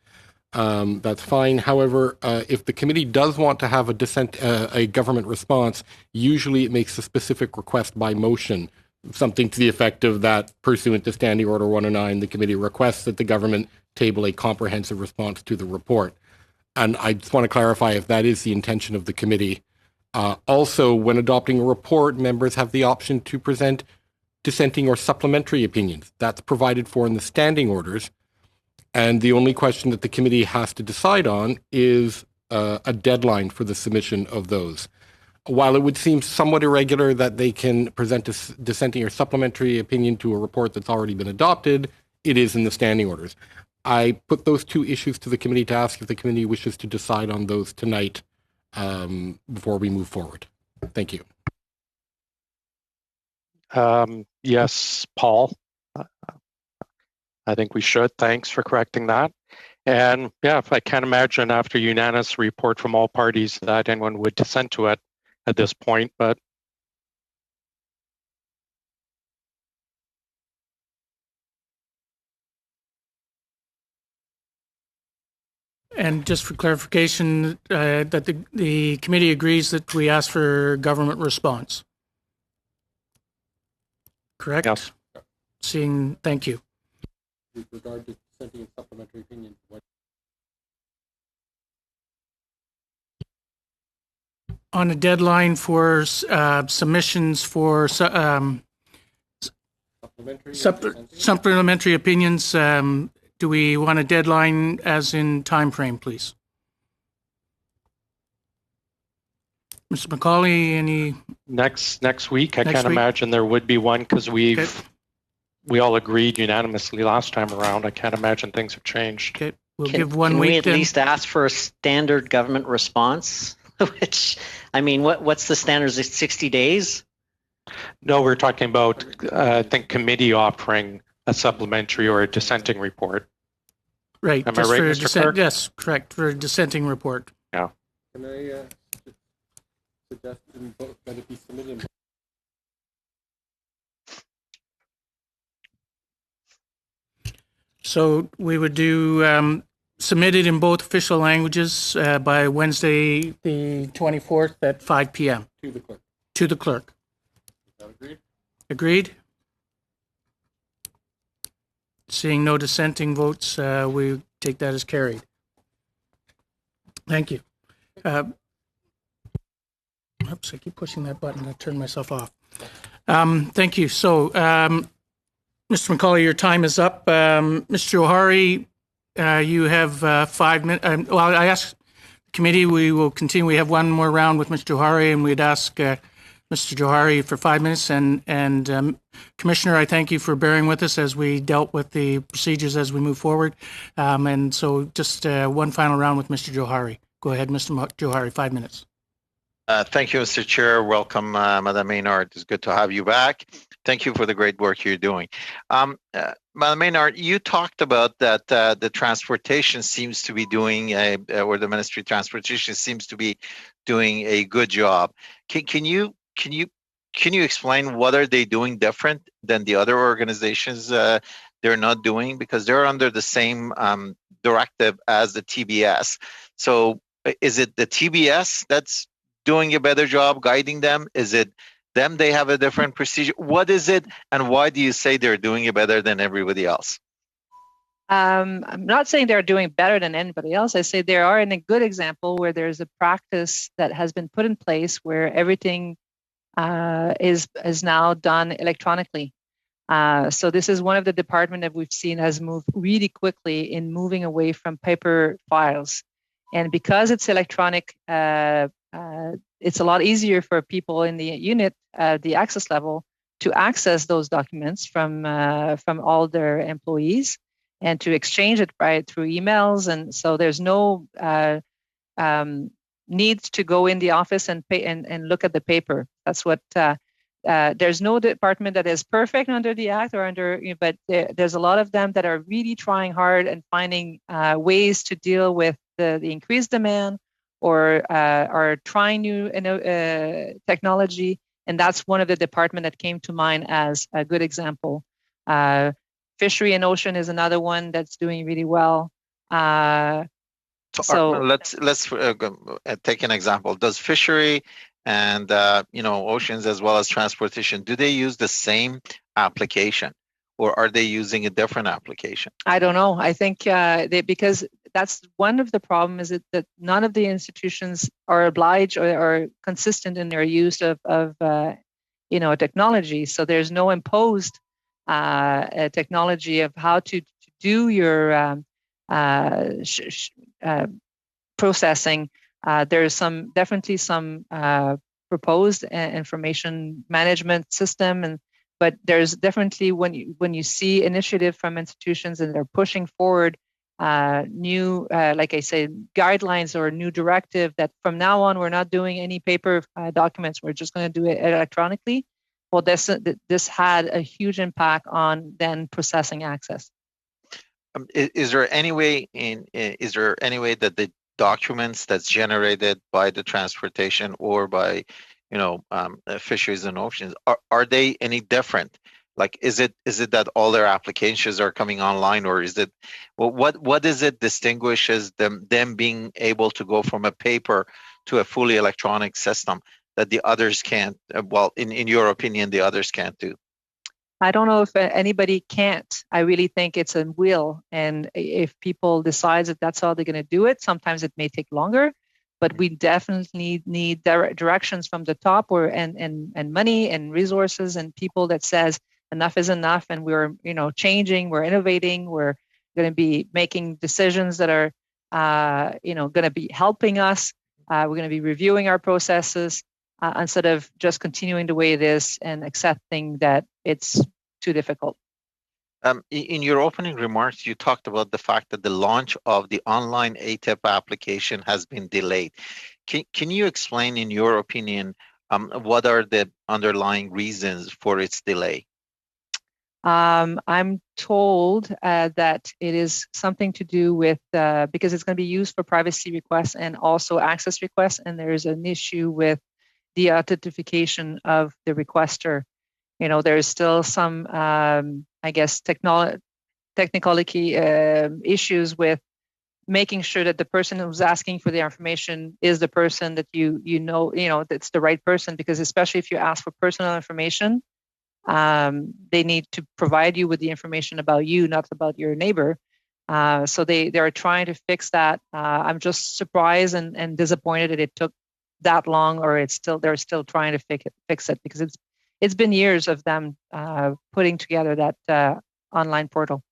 that's fine. However, if the committee does want to have a government response, usually it makes a specific request by motion, something to the effect of that, pursuant to Standing Order 109, the committee requests that the government table a comprehensive response to the report. And I just want to clarify if that is the intention of the committee. Also, when adopting a report, members have the option to present dissenting or supplementary opinions. That's provided for in the standing orders. And the only question that the committee has to decide on is a deadline for the submission of those. While it would seem somewhat irregular that they can present a dissenting or supplementary opinion to a report that's already been adopted, it is in the standing orders. I put those two issues to the committee to ask if the committee wishes to decide on those tonight before we move forward. Thank you. Yes, Paul. I think we should. Thanks for correcting that. And yeah, I can't imagine after a unanimous report from all parties that anyone would dissent to it at this point, but And just for clarification, that the committee agrees that we ask for government response. Correct? Yes. Thank you. With regard to dissenting and supplementary opinions, what? On a deadline for submissions for supplementary opinions, do we want a deadline as in time frame, please? Mr. McCauley, any? Next week, I Next can't week? imagine there would be one because Okay. we all agreed unanimously last time around. I can't imagine things have changed. Okay, we'll Can, give 1 can week we at then. least ask for a standard government response? Which, I mean, what's the standards? 60 days? No, we're talking about, I think, committee offering a supplementary or a dissenting report. Right. Am I right, Mr. Clerk? Yes, correct, for a dissenting report. Yeah. Can I suggest that it be submitted? So we would do submitted in both official languages by Wednesday, the 24th at 5 p.m. To the clerk. To the clerk. Is that agreed? Agreed? Seeing no dissenting votes, we take that as carried. Thank you. Oops, I keep pushing that button. I turned myself off. Thank you. So, Mr. McCauley, your time is up. Mr. Johari, you have 5 minutes. Well, I asked the committee, we will continue. We have one more round with Mr. Johari, and we'd ask Mr. Johari for 5 minutes. And Commissioner, I thank you for bearing with us as we dealt with the procedures as we move forward. And so just one final round with Mr. Johari. Go ahead, Mr. Johari, 5 minutes. Thank you, Mr. Chair. Welcome, Madam Maynard. It's good to have you back. Thank you for the great work you're doing. Madam Maynard, you talked about that the transportation seems to be doing, or the Ministry of Transportation seems to be doing a good job. Can you explain what are they doing different than the other organizations they're not doing? Because they're under the same directive as the TBS. So is it the TBS that's doing a better job guiding them? Is it them, they have a different procedure? What is it, and why do you say they're doing it better than everybody else? I'm not saying they're doing better than anybody else. I say they are in a good example where there's a practice that has been put in place where everything is now done electronically. So this is one of the departments that we've seen has moved really quickly in moving away from paper files. And because it's electronic, it's a lot easier for people in the unit, the access level, to access those documents from all their employees and to exchange it through emails. And so there's no need to go in the office and pay and look at the paper. That's what. There's no department that is perfect under the Act or under, but there's a lot of them that are really trying hard and finding ways to deal with the increased demand or are trying new technology. And that's one of the departments that came to mind as a good example. Fishery and Ocean is another one that's doing really well. So let's take an example. Does fishery and oceans as well as transportation, do they use the same application, or are they using a different application? I don't know. I think because that's one of the problems is that none of the institutions are obliged or are consistent in their use of technology. So there's no imposed technology of how to do your processing. There's definitely some proposed information management system, but there's definitely when you see initiative from institutions and they're pushing forward new, like I say, guidelines or new directive that from now on we're not doing any paper documents. We're just going to do it electronically. Well, this had a huge impact on then processing access. Is there any way that the documents that's generated by the transportation or by fisheries and oceans are they any different? Like, is it that all their applications are coming online, or is it what is it distinguishes them being able to go from a paper to a fully electronic system that the others can't? Well, in your opinion, the others can't do. I don't know if anybody can't. I really think it's a will. And if people decide that that's how they're going to do it, sometimes it may take longer, but we definitely need directions from the top and money and resources and people that says enough is enough. And we're, changing, we're innovating, we're going to be making decisions that are, going to be helping us. We're going to be reviewing our processes. Instead of just continuing the way it is and accepting that it's too difficult. In your opening remarks, you talked about the fact that the launch of the online ATIP application has been delayed. Can you explain, in your opinion, what are the underlying reasons for its delay? I'm told that it is something to do with, because it's going to be used for privacy requests and also access requests, and there's an issue with the authentication of the requester. There's still some, I guess, technical issues with making sure that the person who's asking for the information is the person that that's the right person, because especially if you ask for personal information, they need to provide you with the information about you, not about your neighbor. So they are trying to fix that. I'm just surprised and disappointed that it took that long, or they're still trying to fix it, because it's been years of them putting together that online portal.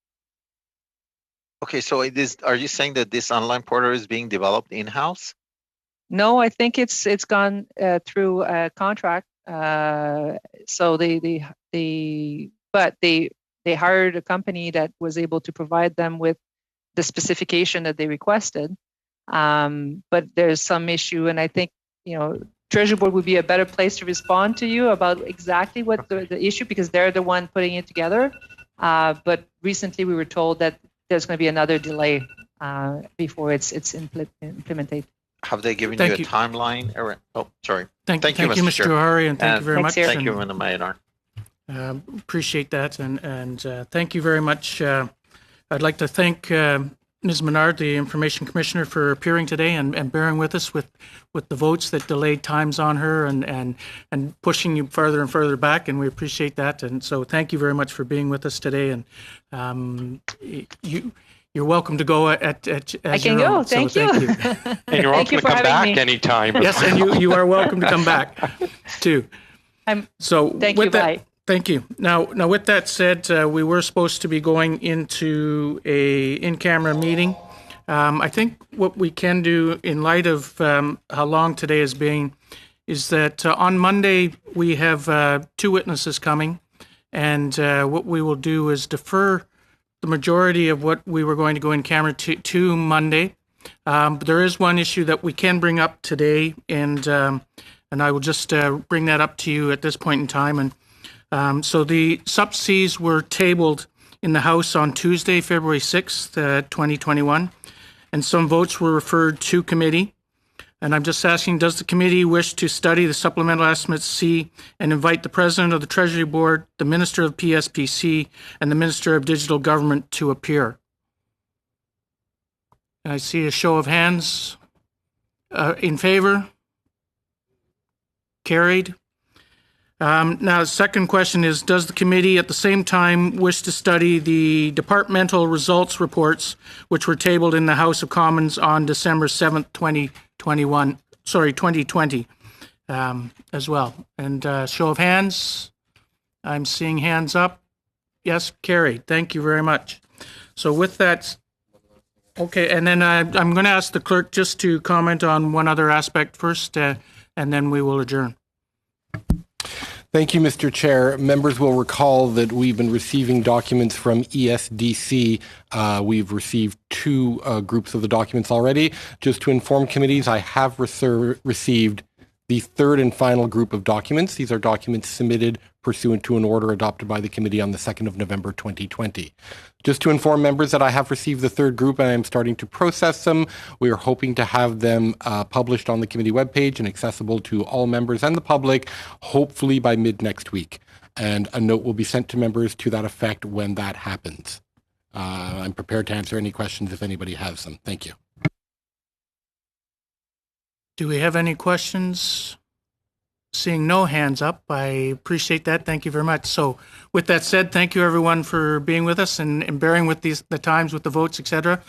Okay, so are you saying that this online portal is being developed in-house? No, I think it's gone through a contract. So they hired a company that was able to provide them with the specification that they requested. But there's some issue, and I think Treasury Board would be a better place to respond to you about exactly what the issue, because they're the one putting it together. But recently we were told that there's going to be another delay before it's implemented. Have they given you a timeline? Oh, sorry. Thank you, Mr. Johari, and thank you very much. Thank you, Madam Maynard. Appreciate that, and thank you very much. I'd like to thank Ms. Menard, the Information Commissioner, for appearing today and bearing with us with the votes that delayed times on her and pushing you further and further back, and we appreciate that. And so thank you very much for being with us today. And you're welcome to go at I can go. Thank you. And you're welcome to come back anytime. Yes, and you are welcome to come back too. Thank you. Bye. Thank you. Now, with that said, we were supposed to be going into a in-camera meeting. I think what we can do, in light of how long today has been, is that on Monday we have 2 witnesses coming, and what we will do is defer the majority of what we were going to go in camera to Monday. But there is one issue that we can bring up today, and I will just bring that up to you at this point in time. And so the sub-Cs were tabled in the House on Tuesday, February 6th, 2021, and some votes were referred to committee. And I'm just asking, does the committee wish to study the supplemental estimates C and invite the President of the Treasury Board, the Minister of PSPC, and the Minister of Digital Government to appear? I see a show of hands in favor. Carried. Now, the second question is, does the committee at the same time wish to study the departmental results reports, which were tabled in the House of Commons on December 7th, 2020, as well? And show of hands. I'm seeing hands up. Yes, carried. Thank you very much. So with that, okay, and then I'm going to ask the clerk just to comment on one other aspect first, and then we will adjourn. Thank you, Mr. Chair. Members will recall that we've been receiving documents from ESDC. We've received 2 groups of the documents already. Just to inform committees, I have received the 3rd and final group of documents. These are documents submitted pursuant to an order adopted by the committee on the 2nd of November 2020. Just to inform members that I have received the 3rd group and I am starting to process them. We are hoping to have them published on the committee webpage and accessible to all members and the public, hopefully by mid next week. And a note will be sent to members to that effect when that happens. I'm prepared to answer any questions if anybody has them. Thank you. Do we have any questions? seeing no hands up. I appreciate that. Thank you very much. So with that said, thank you everyone for being with us and bearing with the times with the votes, etc.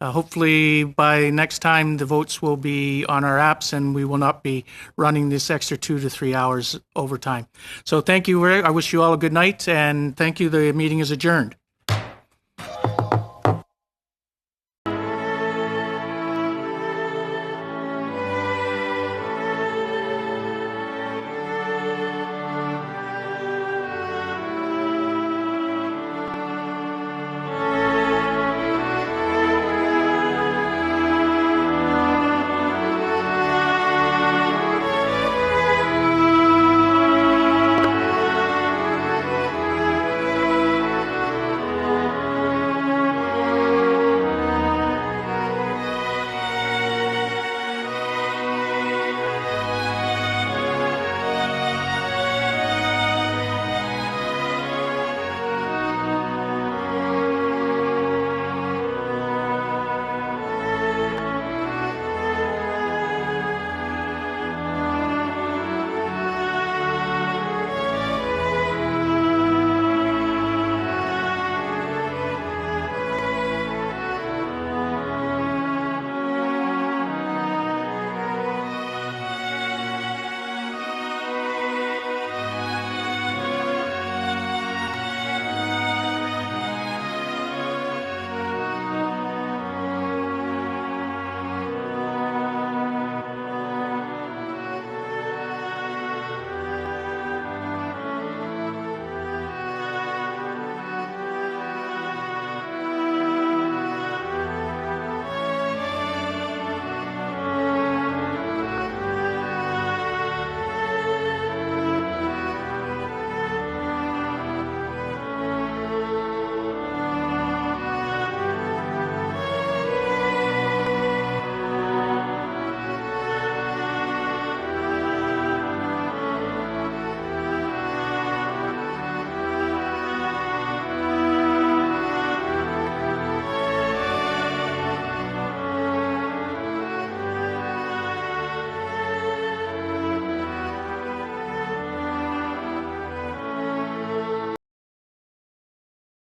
Hopefully by next time the votes will be on our apps and we will not be running this extra 2 to 3 hours overtime. So thank you. I wish you all a good night and thank you. The meeting is adjourned.